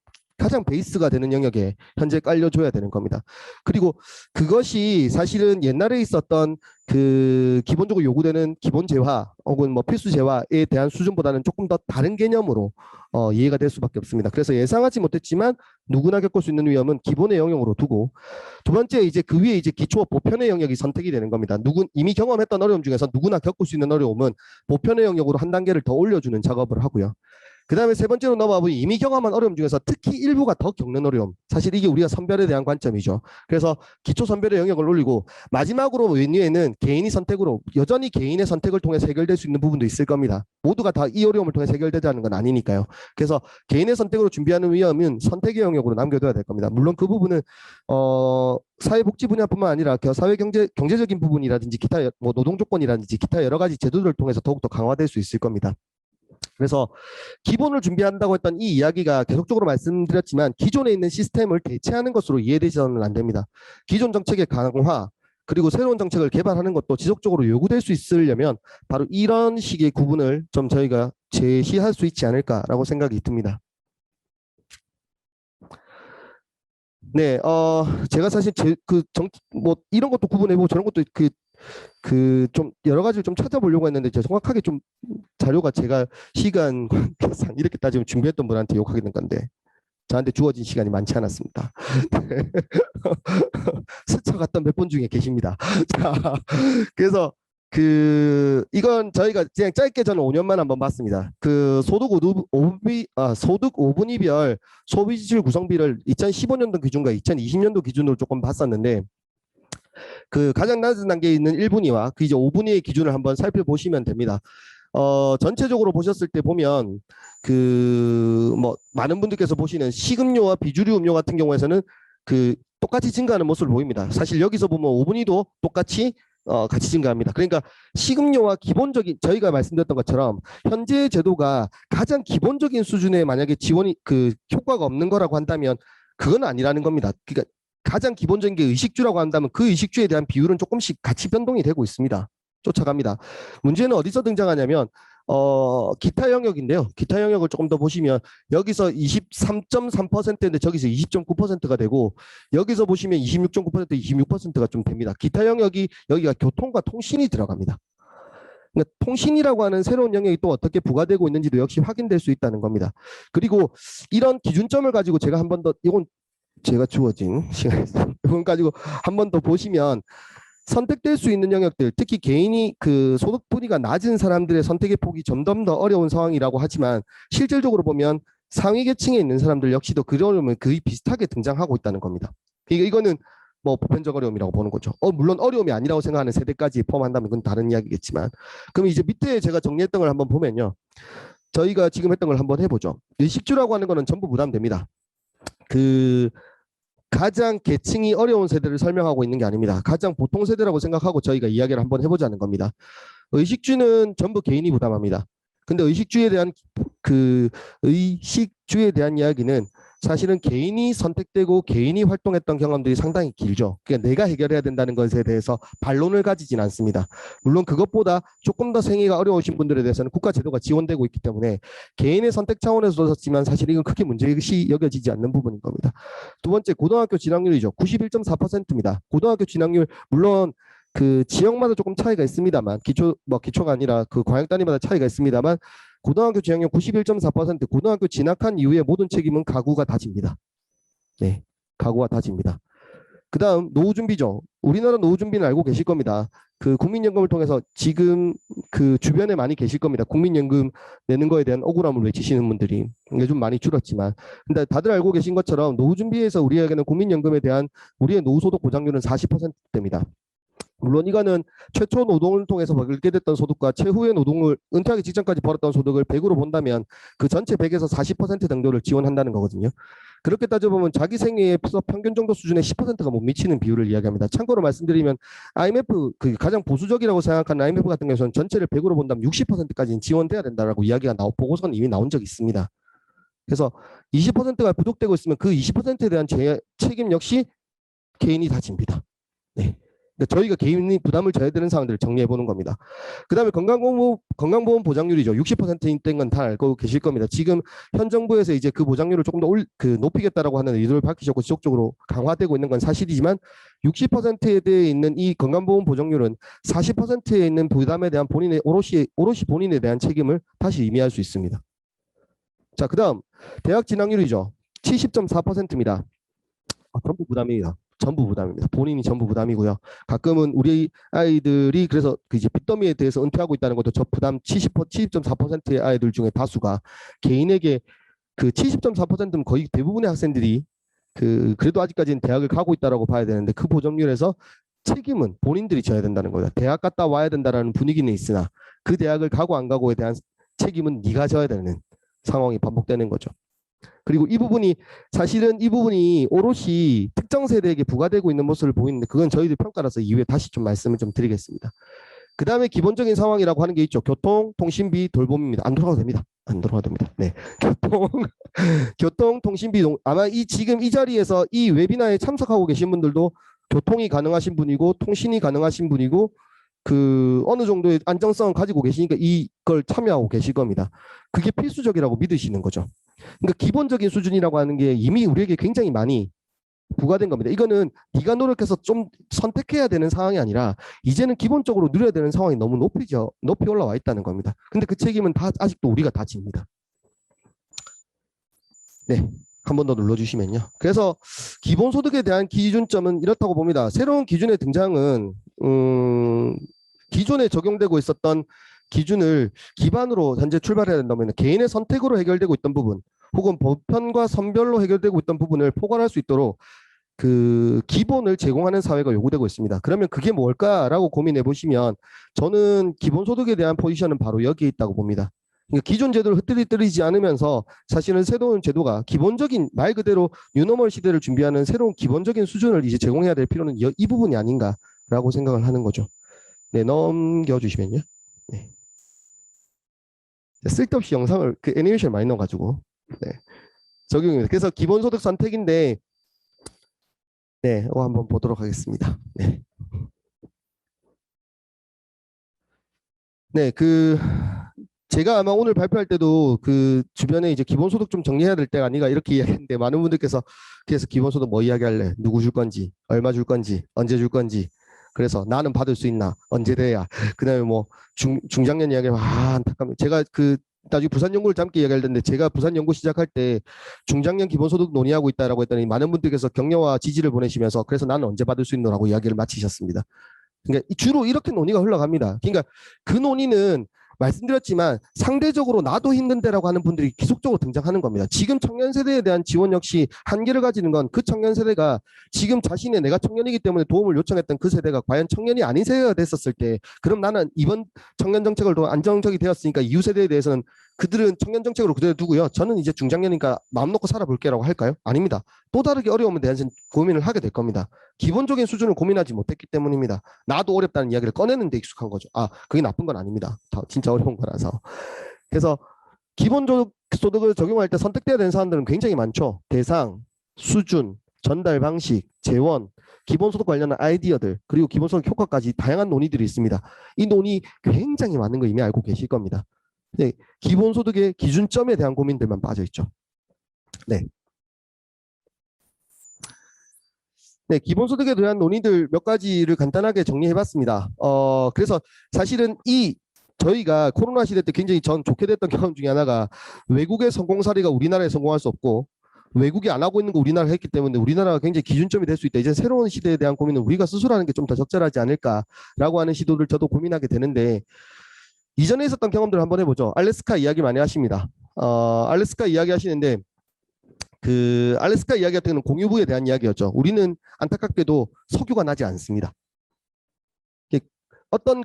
베이스가 되는 영역에 현재 깔려줘야 되는 겁니다. 그리고 그것이 사실은 옛날에 있었던 그 기본적으로 요구되는 기본 재화 혹은 뭐 필수 재화에 대한 수준보다는 조금 더 다른 개념으로 이해가 될 수밖에 없습니다. 그래서 예상하지 못했지만 누구나 겪을 수 있는 위험은 기본의 영역으로 두고 두 번째 이제 그 위에 이제 기초와 보편의 영역이 선택이 되는 겁니다. 이미 경험했던 어려움 중에서 누구나 겪을 수 있는 어려움은 보편의 영역으로 한 단계를 더 올려주는 작업을 하고요. 그다음에 세 번째로 넘어가 보면 이미 경험한 어려움 중에서 특히 일부가 더 겪는 어려움. 사실 이게 우리가 선별에 대한 관점이죠. 그래서 기초 선별의 영역을 올리고 마지막으로 왼위에는 개인이 선택으로 여전히 개인의 선택을 통해 해결될 수 있는 부분도 있을 겁니다. 모두가 다 이 어려움을 통해 해결되자는 건 아니니까요. 그래서 개인의 선택으로 준비하는 위험은 선택의 영역으로 남겨둬야 될 겁니다. 물론 그 부분은 사회복지 분야뿐만 아니라 경제적인 부분이라든지 기타 뭐 노동 조건이라든지 기타 여러 가지 제도들을 통해서 더욱더 강화될 수 있을 겁니다. 그래서 기본을 준비한다고 했던 이 이야기가 계속적으로 말씀드렸지만 기존에 있는 시스템을 대체하는 것으로 이해되서는 안 됩니다. 기존 정책의 강화 그리고 새로운 정책을 개발하는 것도 지속적으로 요구될 수 있으려면 바로 이런 식의 구분을 좀 저희가 제시할 수 있지 않을까라고 생각이 듭니다. 네, 제가 사실 뭐 이런 것도 구분해보고 저런 것도 좀 여러 가지를 좀 찾아보려고 했는데 제가 정확하게 좀 자료가 제가 시간 관계상 이렇게 따지면 준비했던 분한테 욕하게 된 건데 저한테 주어진 시간이 많지 않았습니다. 스쳐갔던 몇 분 중에 계십니다. 자, 그래서 이건 저희가 그냥 짧게 저는 5년만 한번 봤습니다. 소득 5분위별 소비 지출 구성비를 2015년도 기준과 2020년도 기준으로 조금 봤었는데 가장 낮은 단계에 있는 1분위와 이제 5분위의 기준을 한번 살펴보시면 됩니다. 전체적으로 보셨을 때 보면 뭐 많은 분들께서 보시는 식음료와 비주류 음료 같은 경우에서는 똑같이 증가하는 모습을 보입니다. 사실 여기서 보면 5분위도 똑같이 같이 증가합니다. 그러니까 식음료와 기본적인 저희가 말씀드렸던 것처럼 현재 제도가 가장 기본적인 수준의 만약에 지원이 효과가 없는 거라고 한다면 그건 아니라는 겁니다. 그러니까 가장 기본적인 게 의식주라고 한다면 그 의식주에 대한 비율은 조금씩 같이 변동이 되고 있습니다. 쫓아갑니다. 문제는 어디서 등장하냐면 기타 영역인데요. 기타 영역을 조금 더 보시면 여기서 23.3%인데 저기서 20.9%가 되고 여기서 보시면 26.9%, 26%가 좀 됩니다. 기타 영역이 여기가 교통과 통신이 들어갑니다. 그러니까 통신이라고 하는 새로운 영역이 또 어떻게 부과되고 있는지도 역시 확인될 수 있다는 겁니다. 그리고 이런 기준점을 가지고 제가 한 번 더 이건 제가 주어진 시간에서 이건 가지고 한 번 더 보시면 선택될 수 있는 영역들 특히 개인이 소득 분위가 낮은 사람들의 선택의 폭이 점점 더 어려운 상황이라고 하지만 실질적으로 보면 상위 계층에 있는 사람들 역시도 그 어려움을 거의 비슷하게 등장하고 있다는 겁니다. 이거는 뭐 보편적 어려움이라고 보는 거죠. 물론 어려움이 아니라고 생각하는 세대까지 포함한다면 그건 다른 이야기겠지만 그럼 이제 밑에 제가 정리했던 걸 한번 보면요. 저희가 지금 했던 걸 한번 해보죠. 의식주라고 하는 거는 전부 부담됩니다. 가장 계층이 어려운 세대를 설명하고 있는 게 아닙니다. 가장 보통 세대라고 생각하고 저희가 이야기를 한번 해보자는 겁니다. 의식주는 전부 개인이 부담합니다. 근데 의식주에 대한 이야기는 사실은 개인이 선택되고 개인이 활동했던 경험들이 상당히 길죠. 그러니까 내가 해결해야 된다는 것에 대해서 반론을 가지진 않습니다. 물론 그것보다 조금 더 생애가 어려우신 분들에 대해서는 국가 제도가 지원되고 있기 때문에 개인의 선택 차원에서 졌지만 사실 이건 크게 문제시 여겨지지 않는 부분인 겁니다. 두 번째 고등학교 진학률이죠. 91.4%입니다. 고등학교 진학률 물론 지역마다 조금 차이가 있습니다만 기초가 아니라 광역 단위마다 차이가 있습니다만 고등학교 진학률 91.4% 고등학교 진학한 이후에 모든 책임은 가구가 다 집니다. 네, 가구가 다 집니다. 그 다음 노후 준비죠. 우리나라 노후 준비는 알고 계실 겁니다. 국민연금을 통해서 지금 주변에 많이 계실 겁니다. 국민연금 내는 거에 대한 억울함을 외치시는 분들이 요즘 많이 줄었지만 근데 다들 알고 계신 것처럼 노후 준비에서 우리에게는 국민연금에 대한 우리의 노후 소득 보장률은 40%대입니다. 물론 이거는 최초 노동을 통해서 벌게 됐던 소득과 최후의 노동을 은퇴하기 직전까지 벌었던 소득을 100으로 본다면 그 전체 100에서 40% 정도를 지원한다는 거거든요. 그렇게 따져보면 자기 생애에서 평균 정도 수준의 10%가 못 미치는 비율을 이야기합니다. 참고로 말씀드리면 IMF 가장 보수적이라고 생각하는 IMF 같은 경우는 전체를 100으로 본다면 60%까지는 지원돼야 된다라고 이야기가 보고서는 이미 나온 적이 있습니다. 그래서 20%가 부족되고 있으면 그 20%에 대한 책임 역시 개인이 다 집니다. 네. 저희가 개인이 부담을 져야 되는 사항들을 정리해 보는 겁니다. 그 다음에 건강보험 보장률이죠. 60%인 건 다 알고 계실 겁니다. 지금 현 정부에서 이제 그 보장률을 조금 더 높이겠다라고 하는 의도를 밝히셨고 지속적으로 강화되고 있는 건 사실이지만 60%에 대해 있는 이 건강보험 보장률은 40%에 있는 부담에 대한 오롯이 본인에 대한 책임을 다시 의미할 수 있습니다. 자, 그 다음 대학 진학률이죠. 70.4%입니다. 전부 부담입니다. 전부 부담입니다. 본인이 전부 부담이고요. 가끔은 우리 아이들이 그래서 그 이제 빚더미에 대해서 은퇴하고 있다는 것도 저 부담 70.4%의 아이들 중에 다수가 개인에게 그 70.4%는 거의 대부분의 학생들이 그래도 아직까지는 대학을 가고 있다라고 봐야 되는데 그 보정률에서 책임은 본인들이 져야 된다는 거예요. 대학 갔다 와야 된다라는 분위기는 있으나 그 대학을 가고 안 가고에 대한 책임은 네가 져야 되는 상황이 반복되는 거죠. 그리고 이 부분이 사실은 이 부분이 오롯이 특정 세대에게 부과되고 있는 모습을 보이는데 그건 저희들 평가라서 이후에 다시 좀 말씀을 좀 드리겠습니다. 그 다음에 기본적인 상황이라고 하는 게 있죠. 교통, 통신비, 돌봄입니다. 안 돌아가도 됩니다. 안 돌아가도 됩니다. 네, 교통, 통신비 아마 지금 이 자리에서 이 웨비나에 참석하고 계신 분들도 교통이 가능하신 분이고 통신이 가능하신 분이고 어느 정도의 안정성을 가지고 계시니까 이걸 참여하고 계실 겁니다. 그게 필수적이라고 믿으시는 거죠. 그러니까 기본적인 수준이라고 하는 게 이미 우리에게 굉장히 많이 부과된 겁니다. 이거는 네가 노력해서 좀 선택해야 되는 상황이 아니라 이제는 기본적으로 누려야 되는 상황이 너무 높이 올라와 있다는 겁니다. 근데 그 책임은 아직도 우리가 다 집니다. 네, 한 번 더 눌러주시면요. 그래서 기본소득에 대한 기준점은 이렇다고 봅니다. 새로운 기준의 등장은 기존에 적용되고 있었던 기준을 기반으로 현재 출발해야 된다면 개인의 선택으로 해결되고 있던 부분 혹은 보편과 선별로 해결되고 있던 부분을 포괄할 수 있도록 그 기본을 제공하는 사회가 요구되고 있습니다. 그러면 그게 뭘까라고 고민해 보시면 저는 기본소득에 대한 포지션은 바로 여기에 있다고 봅니다. 그러니까 기존 제도를 흐트리지 않으면서 사실은 새로운 제도가 기본적인 말 그대로 뉴노멀 시대를 준비하는 새로운 기본적인 수준을 이제 제공해야 될 필요는 이 부분이 아닌가라고 생각을 하는 거죠. 네, 넘겨주시면요. 네. 쓸데없이 영상을 애니메이션 많이 넣어가지고 네. 적용입니다. 그래서 기본소득 선택인데 네, 한번 보도록 하겠습니다. 네. 네, 제가 아마 오늘 발표할 때도 주변에 이제 기본소득 좀 정리해야 될 때가 아닌가 이렇게 이야기했는데 많은 분들께서 그래서 기본소득 뭐 이야기할래? 누구 줄 건지, 얼마 줄 건지, 언제 줄 건지. 그래서 나는 받을 수 있나? 언제 돼야? 그다음에 뭐 중장년 이야기하면 안타깝네. 제가 나중에 부산 연구를 잠깐 이야기할 텐데 제가 부산 연구 시작할 때 중장년 기본소득 논의하고 있다라고 했더니 많은 분들께서 격려와 지지를 보내시면서 그래서 나는 언제 받을 수 있노라고 이야기를 마치셨습니다. 그러니까 주로 이렇게 논의가 흘러갑니다. 그러니까 그 논의는 말씀드렸지만 상대적으로 나도 힘든데라고 하는 분들이 계속적으로 등장하는 겁니다. 지금 청년 세대에 대한 지원 역시 한계를 가지는 건 그 청년 세대가 지금 내가 청년이기 때문에 도움을 요청했던 그 세대가 과연 청년이 아닌 세대가 됐었을 때 그럼 나는 이번 청년 정책을 더 안정적이 되었으니까 이후 세대에 대해서는 그들은 청년 정책으로 그대로 두고요. 저는 이제 중장년이니까 마음 놓고 살아볼게라고 할까요? 아닙니다. 또 다르게 어려움에 대해서 고민을 하게 될 겁니다. 기본적인 수준을 고민하지 못했기 때문입니다. 나도 어렵다는 이야기를 꺼내는 데 익숙한 거죠. 그게 나쁜 건 아닙니다. 진짜 어려운 거라서. 그래서 기본소득을 적용할 때 선택돼야 되는 사람들은 굉장히 많죠. 대상, 수준, 전달 방식, 재원, 기본소득 관련한 아이디어들, 그리고 기본소득 효과까지 다양한 논의들이 있습니다. 이 논의 굉장히 많은 거 이미 알고 계실 겁니다. 네, 기본소득의 기준점에 대한 고민들만 빠져있죠. 네. 네, 기본소득에 대한 논의들 몇 가지를 간단하게 정리해봤습니다. 그래서 사실은 저희가 코로나 시대 때 굉장히 전 좋게 됐던 경험 중에 하나가 외국의 성공 사례가 우리나라에 성공할 수 없고 외국이 안 하고 있는 거 우리나라가 했기 때문에 우리나라가 굉장히 기준점이 될 수 있다. 이제 새로운 시대에 대한 고민은 우리가 스스로 하는 게 좀 더 적절하지 않을까라고 하는 시도를 저도 고민하게 되는데 이전에 있었던 경험들을 한번 해보죠. 알래스카 이야기 많이 하십니다. 알래스카 이야기 하시는데 알래스카 이야기 같은 경우는 공유부에 대한 이야기였죠. 우리는 안타깝게도 석유가 나지 않습니다. 어떤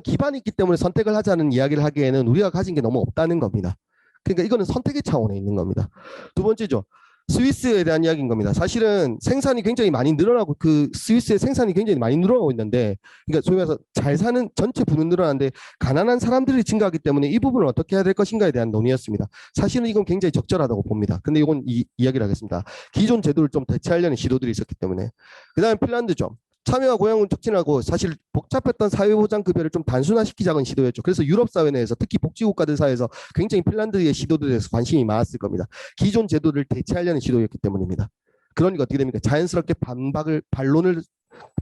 기반이 있기 때문에 선택을 하자는 이야기를 하기에는 우리가 가진 게 너무 없다는 겁니다. 그러니까 이거는 선택의 차원에 있는 겁니다. 두 번째죠. 스위스에 대한 이야기인 겁니다. 사실은 생산이 굉장히 많이 늘어나고 스위스의 생산이 굉장히 많이 늘어나고 있는데 그러니까 소위 말해서 잘 사는 전체 부는 늘어나는데 가난한 사람들이 증가하기 때문에 이 부분을 어떻게 해야 될 것인가에 대한 논의였습니다. 사실은 이건 굉장히 적절하다고 봅니다. 근데 이건 이야기를 하겠습니다. 기존 제도를 좀 대체하려는 시도들이 있었기 때문에. 그다음에 핀란드죠. 참여와 고용을 촉진하고 사실 복잡했던 사회보장급여를 좀 단순화시키자는 시도였죠. 그래서 유럽 사회 내에서 특히 복지국가들 사이에서 굉장히 핀란드의 시도들에 대해서 관심이 많았을 겁니다. 기존 제도를 대체하려는 시도였기 때문입니다. 그러니까 어떻게 됩니까? 자연스럽게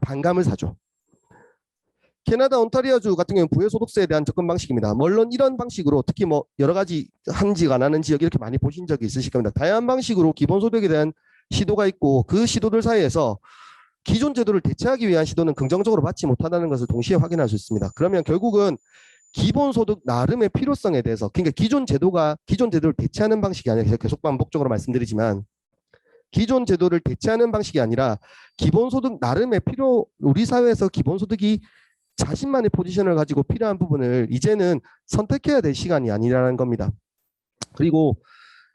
반감을 사죠. 캐나다 온타리오주 같은 경우는 부여소득세에 대한 접근 방식입니다. 물론 이런 방식으로 특히 뭐 여러 가지 한지가 안 하는 지역 이렇게 많이 보신 적이 있으실 겁니다. 다양한 방식으로 기본소득에 대한 시도가 있고 그 시도들 사이에서 기존 제도를 대체하기 위한 시도는 긍정적으로 받지 못한다는 것을 동시에 확인할 수 있습니다. 그러면 결국은 기본소득 나름의 필요성에 대해서, 그러니까 기존 제도를 대체하는 방식이 아니라, 계속 반복적으로 말씀드리지만 기존 제도를 대체하는 방식이 아니라 기본소득 나름의 우리 사회에서 기본소득이 자신만의 포지션을 가지고 필요한 부분을 이제는 선택해야 될 시간이 아니라는 겁니다. 그리고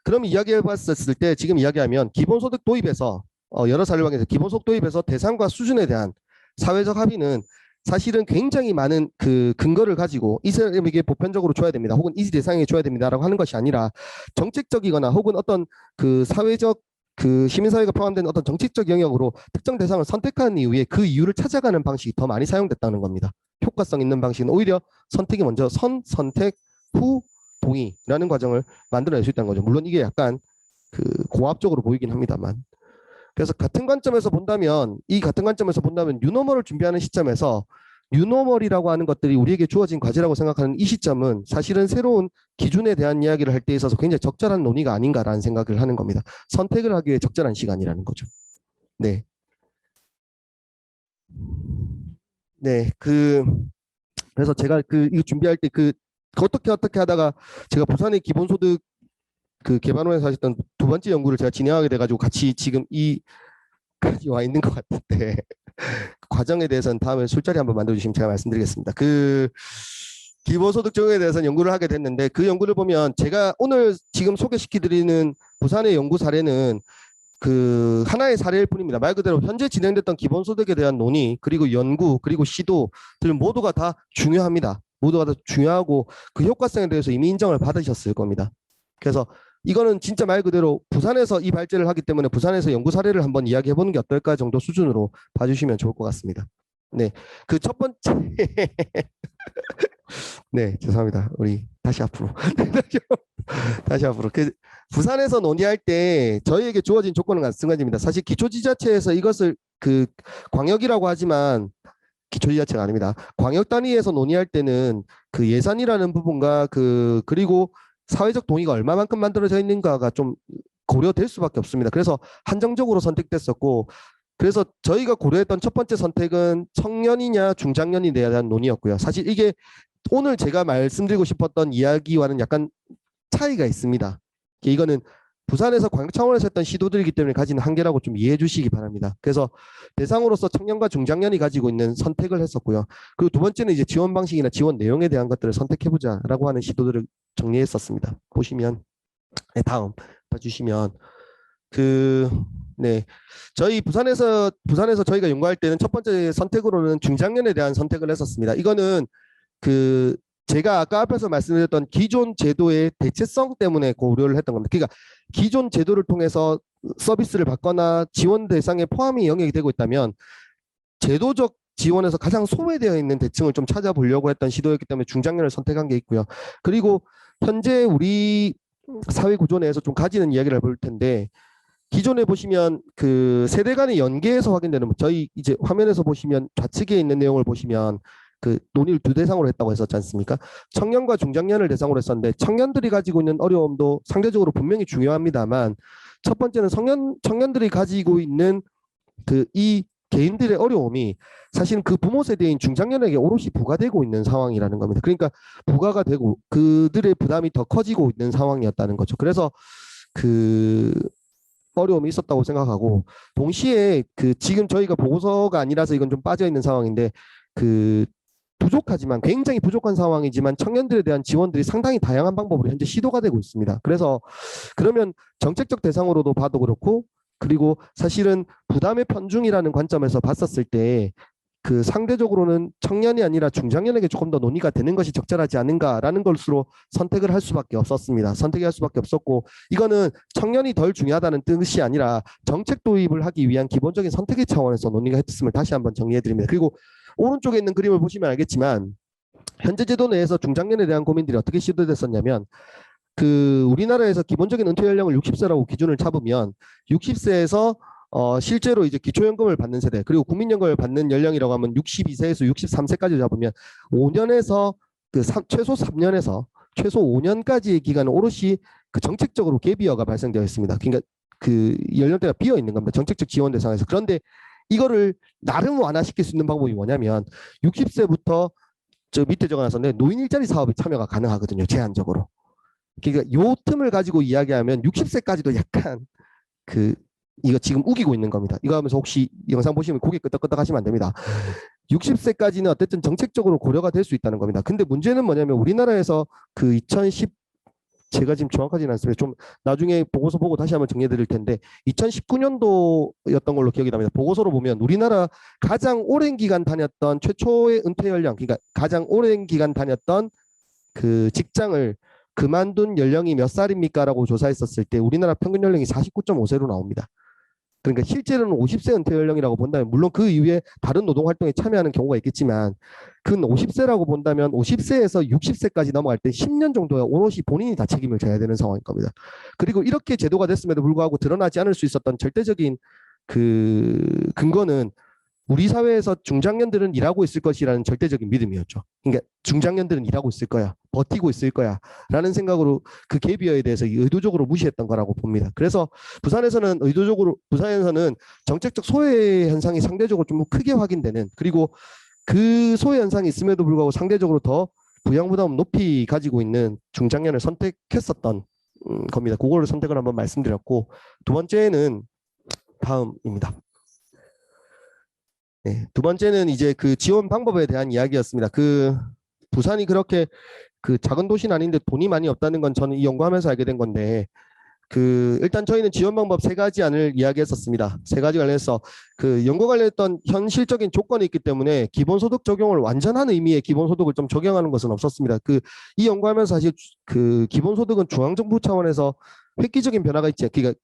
그럼 이야기해 봤을 때, 지금 이야기하면 기본소득 도입에서 여러 사례를 방에서 기본소득 도입에서 대상과 수준에 대한 사회적 합의는 사실은 굉장히 많은 그 근거를 가지고 이 사람에게 보편적으로 줘야 됩니다. 혹은 이 대상에게 줘야 됩니다라고 하는 것이 아니라 정책적이거나 혹은 어떤 그 사회적 그 시민사회가 포함된 어떤 정책적 영역으로 특정 대상을 선택한 이후에 그 이유를 찾아가는 방식이 더 많이 사용됐다는 겁니다. 효과성 있는 방식은 오히려 선택이 먼저 선택 후 동의라는 과정을 만들어낼 수 있다는 거죠. 물론 이게 약간 그 고압적으로 보이긴 합니다만. 그래서 같은 관점에서 본다면 뉴노멀을 준비하는 시점에서 뉴노멀이라고 하는 것들이 우리에게 주어진 과제라고 생각하는 이 시점은 사실은 새로운 기준에 대한 이야기를 할 때 있어서 굉장히 적절한 논의가 아닌가라는 생각을 하는 겁니다. 선택을 하기 위해 적절한 시간이라는 거죠. 네. 네. 그래서 제가 이거 준비할 때 어떻게 하다가 제가 부산의 기본소득 그 개발원에서 하셨던 두 번째 연구를 제가 진행하게 돼가지고 같이 지금 이까지 와 있는 것 같은데 그 과정에 대해서는 다음에 술자리 한번 만들어주시면 제가 말씀드리겠습니다. 기본소득 적용에 대해서는 연구를 하게 됐는데 그 연구를 보면 제가 오늘 지금 소개시켜드리는 부산의 연구 사례는 그 하나의 사례일 뿐입니다. 말 그대로 현재 진행됐던 기본소득에 대한 논의, 그리고 연구, 그리고 시도들 모두가 다 중요합니다. 모두가 다 중요하고 그 효과성에 대해서 이미 인정을 받으셨을 겁니다. 그래서 이거는 진짜 말 그대로 부산에서 이 발제를 하기 때문에 부산에서 연구 사례를 한번 이야기해 보는 게 어떨까 정도 수준으로 봐주시면 좋을 것 같습니다. 네, 그 첫 번째 네, 죄송합니다. 우리 다시 앞으로 다시 앞으로 부산에서 논의할 때 저희에게 주어진 조건은 마찬가지입니다. 사실 기초지자체에서 이것을 그 광역이라고 하지만 기초지자체가 아닙니다. 광역 단위에서 논의할 때는 그 예산이라는 부분과 그리고 사회적 동의가 얼마만큼 만들어져 있는가가 좀 고려될 수밖에 없습니다. 그래서 한정적으로 선택됐었고, 그래서 저희가 고려했던 첫 번째 선택은 청년이냐 중장년이냐에 대한 논의였고요. 사실 이게 오늘 제가 말씀드리고 싶었던 이야기와는 약간 차이가 있습니다. 이거는 부산에서 광역 차원에서 했던 시도들이기 때문에 가진 한계라고 좀 이해해 주시기 바랍니다. 그래서 대상으로서 청년과 중장년이 가지고 있는 선택을 했었고요. 그리고 두 번째는 이제 지원 방식이나 지원 내용에 대한 것들을 선택해보자라고 하는 시도들을 정리했었습니다. 보시면 네, 다음 봐주시면 네, 저희 부산에서 저희가 연구할 때는 첫 번째 선택으로는 중장년에 대한 선택을 했었습니다. 이거는 제가 아까 앞에서 말씀드렸던 기존 제도의 대체성 때문에 고려를 했던 겁니다. 그러니까 기존 제도를 통해서 서비스를 받거나 지원 대상에 포함이 영역이 되고 있다면 제도적 지원에서 가장 소외되어 있는 대층을 좀 찾아보려고 했던 시도였기 때문에 중장년을 선택한 게 있고요. 그리고 현재 우리 사회 구조 내에서 좀 가지는 이야기를 볼 텐데, 기존에 보시면 그 세대 간의 연계에서 확인되는, 저희 이제 화면에서 보시면 좌측에 있는 내용을 보시면 그 논의를 두 대상으로 했다고 했었지 않습니까? 청년과 중장년을 대상으로 했었는데 청년들이 가지고 있는 어려움도 상대적으로 분명히 중요합니다만, 첫 번째는 청년들이 가지고 있는 이 개인들의 어려움이 사실 그 부모 세대인 중장년에게 오롯이 부과되고 있는 상황이라는 겁니다. 그러니까 부과가 되고 그들의 부담이 더 커지고 있는 상황이었다는 거죠. 그래서 어려움이 있었다고 생각하고, 동시에 지금 저희가 보고서가 아니라서 이건 좀 빠져 있는 상황인데 부족하지만 굉장히 부족한 상황이지만 청년들에 대한 지원들이 상당히 다양한 방법으로 현재 시도가 되고 있습니다. 그래서 그러면 정책적 대상으로도 봐도 그렇고, 그리고 사실은 부담의 편중이라는 관점에서 봤었을 때 상대적으로는 청년이 아니라 중장년에게 조금 더 논의가 되는 것이 적절하지 않은가라는 것으로 선택을 할 수밖에 없었습니다. 선택할 수밖에 없었고, 이거는 청년이 덜 중요하다는 뜻이 아니라 정책 도입을 하기 위한 기본적인 선택의 차원에서 논의가 했음을 다시 한번 정리해 드립니다. 그리고 오른쪽에 있는 그림을 보시면 알겠지만 현재 제도 내에서 중장년에 대한 고민들이 어떻게 시도됐었냐면, 우리나라에서 기본적인 은퇴 연령을 60세라고 기준을 잡으면 60세에서 실제로 이제 기초연금을 받는 세대, 그리고 국민연금을 받는 연령이라고 하면 62세에서 63세까지 잡으면 5년에서 최소 3년에서 최소 5년까지의 기간은 오롯이 정책적으로 갭이어가 발생되어 있습니다. 그러니까 연령대가 비어 있는 겁니다. 정책적 지원 대상에서. 그런데 이거를 나름 완화시킬 수 있는 방법이 뭐냐면 60세부터 저 밑에 적어놨었는데 노인 일자리 사업에 참여가 가능하거든요. 제한적으로. 그러니까 요 틈을 가지고 이야기하면 60세까지도 약간 그 이거 지금 우기고 있는 겁니다. 이거 하면서 혹시 영상 보시면 고개 끄덕끄덕 하시면 안 됩니다. 60세까지는 어쨌든 정책적으로 고려가 될 수 있다는 겁니다. 근데 문제는 뭐냐면 우리나라에서 그 2010 제가 지금 정확하지는 않습니다. 좀 나중에 보고서 보고 다시 한번 정리해 드릴 텐데 2019년도였던 걸로 기억이 납니다. 보고서로 보면 우리나라 가장 오랜 기간 다녔던 최초의 은퇴 연령, 그러니까 가장 오랜 기간 다녔던 그 직장을 그만둔 연령이 몇 살입니까라고 조사했었을 때 우리나라 평균 연령이 49.5세로 나옵니다. 그러니까 실제로는 50세 은퇴 연령이라고 본다면 물론 그 이후에 다른 노동 활동에 참여하는 경우가 있겠지만 그 50세라고 본다면 50세에서 60세까지 넘어갈 때 10년 정도야 오롯이 본인이 다 책임을 져야 되는 상황일 겁니다. 그리고 이렇게 제도가 됐음에도 불구하고 드러나지 않을 수 있었던 절대적인 그 근거는 우리 사회에서 중장년들은 일하고 있을 것이라는 절대적인 믿음이었죠. 그러니까 중장년들은 일하고 있을 거야, 버티고 있을 거야 라는 생각으로 그 갭이어에 대해서 의도적으로 무시했던 거라고 봅니다. 그래서 부산에서는 정책적 소외 현상이 상대적으로 좀 크게 확인되는, 그리고 그 소외 현상이 있음에도 불구하고 상대적으로 더 부양부담 높이 가지고 있는 중장년을 선택했었던 겁니다. 그거를 선택을 한번 말씀드렸고, 두 번째는 다음입니다. 네, 두 번째는 이제 그 지원 방법에 대한 이야기였습니다. 그 부산이 그렇게 그 작은 도시는 아닌데 돈이 많이 없다는 건 저는 이 연구하면서 알게 된 건데, 그 일단 저희는 지원 방법 세 가지 안을 이야기했었습니다. 세 가지 관련해서 그 연구 관련했던 현실적인 조건이 있기 때문에 기본소득 적용을 완전한 의미의 기본소득을 좀 적용하는 것은 없었습니다. 그 이 연구하면서 사실 그 기본소득은 중앙정부 차원에서 획기적인 변화가 있지, 그러니까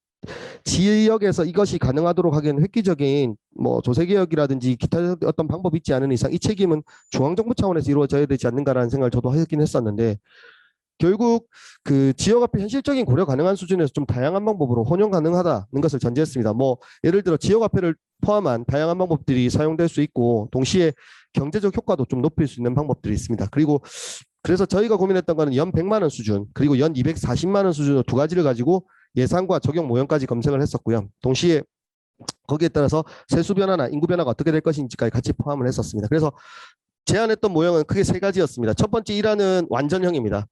지역에서 이것이 가능하도록 하기에는 획기적인 뭐 조세개혁이라든지 기타 어떤 방법이 있지 않은 이상 이 책임은 중앙정부 차원에서 이루어져야 되지 않는가라는 생각을 저도 하긴 했었는데, 결국 그 지역화폐 현실적인 고려 가능한 수준에서 좀 다양한 방법으로 혼용 가능하다는 것을 전제했습니다. 뭐 예를 들어 지역화폐를 포함한 다양한 방법들이 사용될 수 있고 동시에 경제적 효과도 좀 높일 수 있는 방법들이 있습니다. 그리고 그래서 저희가 고민했던 거는 연 100만 원 수준 그리고 연 240만 원 수준으로 두 가지를 가지고 예산과 적용 모형까지 검색을 했었고요. 동시에 거기에 따라서 세수 변화나 인구 변화가 어떻게 될 것인지까지 같이 포함을 했었습니다. 그래서 제안했던 모형은 크게 세 가지였습니다. 첫 번째 1화는 완전형입니다.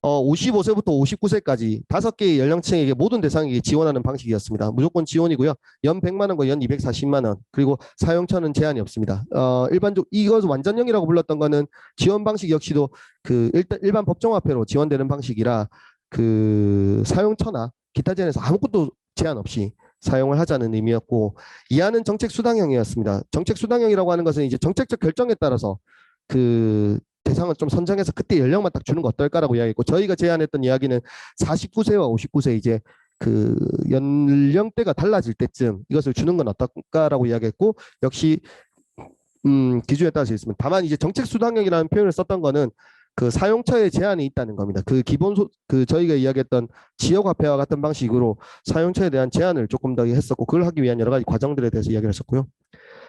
55세부터 59세까지 5개의 연령층에게 모든 대상에게 지원하는 방식이었습니다. 무조건 지원이고요. 연 100만 원과 연 240만 원, 그리고 사용처는 제한이 없습니다. 일반적 이것 완전형이라고 불렀던 거는 지원 방식 역시도 그 일반 법정화폐로 지원되는 방식이라 그 사용처나 기타 제한에서 아무것도 제한 없이 사용을 하자는 의미였고, 이하는 정책 수당형이었습니다. 정책 수당형이라고 하는 것은 이제 정책적 결정에 따라서 그 대상을 좀 선정해서 그때 연령만 딱 주는 거 어떨까라고 이야기했고, 저희가 제안했던 이야기는 49세와 59세 이제 그 연령대가 달라질 때쯤 이것을 주는 건 어떨까라고 이야기했고, 역시 기준에 따라서 있으면, 다만 이제 정책 수당형이라는 표현을 썼던 거는 그 사용처에 제한이 있다는 겁니다. 그 그 저희가 이야기했던 지역화폐와 같은 방식으로 사용처에 대한 제한을 조금 더 했었고, 그걸 하기 위한 여러 가지 과정들에 대해서 이야기를 했었고요.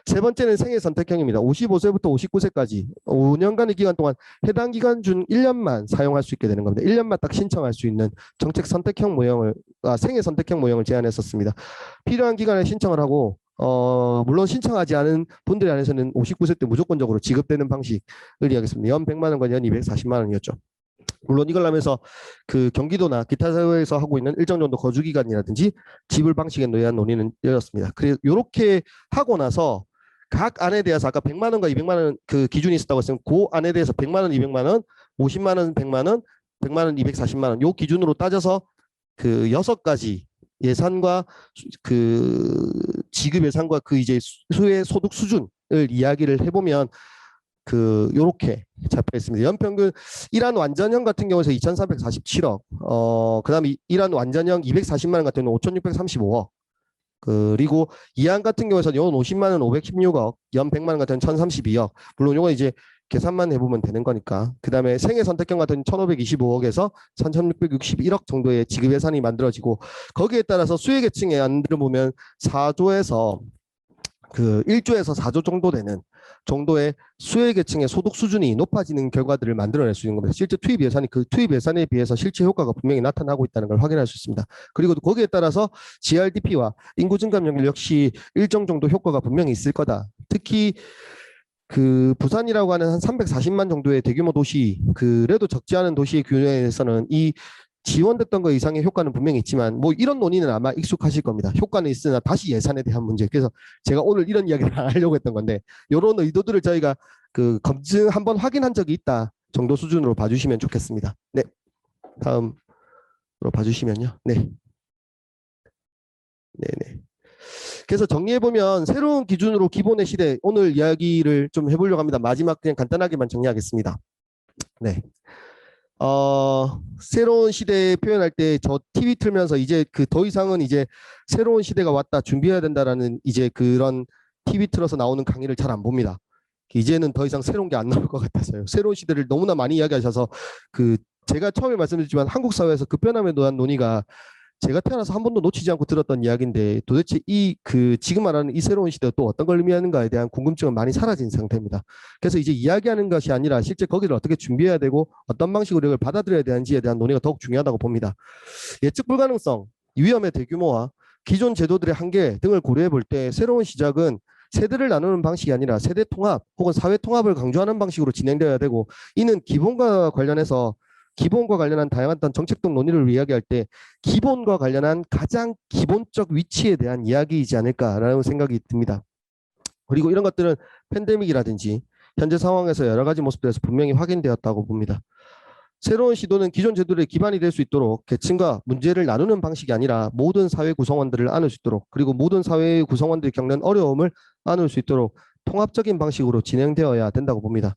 세 번째는 생애 선택형입니다. 55세부터 59세까지 5년간의 기간 동안 해당 기간 중 1년만 사용할 수 있게 되는 겁니다. 1년만 딱 신청할 수 있는 정책 선택형 모형을 생애 선택형 모형을 제안했었습니다. 필요한 기간에 신청을 하고 물론 신청하지 않은 분들에 한해서는 59세 때 무조건적으로 지급되는 방식을 이야기했습니다. 연 100만 원과 연 240만 원이었죠. 물론 이걸 하면서 그 경기도나 기타 사회에서 하고 있는 일정 정도 거주 기간이라든지 지불 방식에 대한 논의는 열렸습니다. 그래서 이렇게 하고 나서 각 안에 대해서 아까 100만 원과 200만 원 그 기준이 있었다고 했으면 그 안에 대해서 100만 원, 200만 원, 50만 원, 100만 원, 100만 원, 240만 원 요 기준으로 따져서 그 6가지 예산과 그 지급 예산과 그 이제 수의 소득 수준을 이야기를 해보면 그 요렇게 잡혀 있습니다. 연평균 일한 완전형 같은 경우에서 2,447억, 그다음에 일한 완전형 240만 원 같은 경우는 5,635억, 그리고 이한 같은 경우에서 연 50만 원 516억, 연 100만 원 같은 경우는 1,032억. 물론 요거 이제 계산만 해보면 되는 거니까. 그다음에 생애 선택형 같은 1,525억에서 3,661억 정도의 지급 예산이 만들어지고, 거기에 따라서 수혜 계층의 안들을 보면 4조에서 그 1조에서 4조 정도 되는 정도의 수혜계층의 소득 수준이 높아지는 결과들을 만들어낼 수 있는 겁니다. 실제 투입 예산이 그 투입 예산에 비해서 실제 효과가 분명히 나타나고 있다는 걸 확인할 수 있습니다. 그리고 거기에 따라서 GRDP와 인구 증가율 역시 일정 정도 효과가 분명히 있을 거다. 특히 그 부산이라고 하는 한 340만 정도의 대규모 도시, 그래도 적지 않은 도시의 규모에서는 이 지원됐던 것 이상의 효과는 분명히 있지만 뭐 이런 논의는 아마 익숙하실 겁니다. 효과는 있으나 다시 예산에 대한 문제. 그래서 제가 오늘 이런 이야기를 하려고 했던 건데 이런 의도들을 저희가 그 검증 한번 확인한 적이 있다 정도 수준으로 봐주시면 좋겠습니다. 네, 다음으로 봐주시면요. 네, 네네. 그래서 정리해보면 새로운 기준으로 기본의 시대 오늘 이야기를 좀 해보려고 합니다. 마지막 그냥 간단하게만 정리하겠습니다. 네. 새로운 시대 표현할 때 저 TV 틀면서 이제 그 더 이상은 이제 새로운 시대가 왔다 준비해야 된다라는 이제 그런 TV 틀어서 나오는 강의를 잘 안 봅니다. 이제는 더 이상 새로운 게 안 나올 것 같아서요. 새로운 시대를 너무나 많이 이야기하셔서 그 제가 처음에 말씀드렸지만 한국 사회에서 급변함에 대한 논의가 제가 태어나서 한 번도 놓치지 않고 들었던 이야기인데 도대체 이 그 지금 말하는 이 새로운 시대가 또 어떤 걸 의미하는가에 대한 궁금증은 많이 사라진 상태입니다. 그래서 이제 이야기하는 것이 아니라 실제 거기를 어떻게 준비해야 되고 어떤 방식으로 이걸 받아들여야 되는지에 대한 논의가 더욱 중요하다고 봅니다. 예측 불가능성, 위험의 대규모와 기존 제도들의 한계 등을 고려해 볼 때 새로운 시작은 세대를 나누는 방식이 아니라 세대 통합 혹은 사회 통합을 강조하는 방식으로 진행되어야 되고 이는 기본과 관련한 다양한 정책적 논의를 이야기할 때 기본과 관련한 가장 기본적 위치에 대한 이야기이지 않을까라는 생각이 듭니다. 그리고 이런 것들은 팬데믹이라든지 현재 상황에서 여러 가지 모습들에서 분명히 확인되었다고 봅니다. 새로운 시도는 기존 제도의 기반이 될 수 있도록 계층과 문제를 나누는 방식이 아니라 모든 사회 구성원들을 안을 수 있도록 그리고 모든 사회 구성원들이 겪는 어려움을 안을 수 있도록 통합적인 방식으로 진행되어야 된다고 봅니다.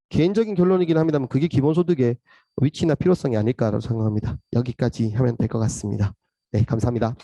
개인적인 결론이긴 합니다만 그게 기본소득의 위치나 필요성이 아닐까라고 생각합니다. 여기까지 하면 될 것 같습니다. 네, 감사합니다.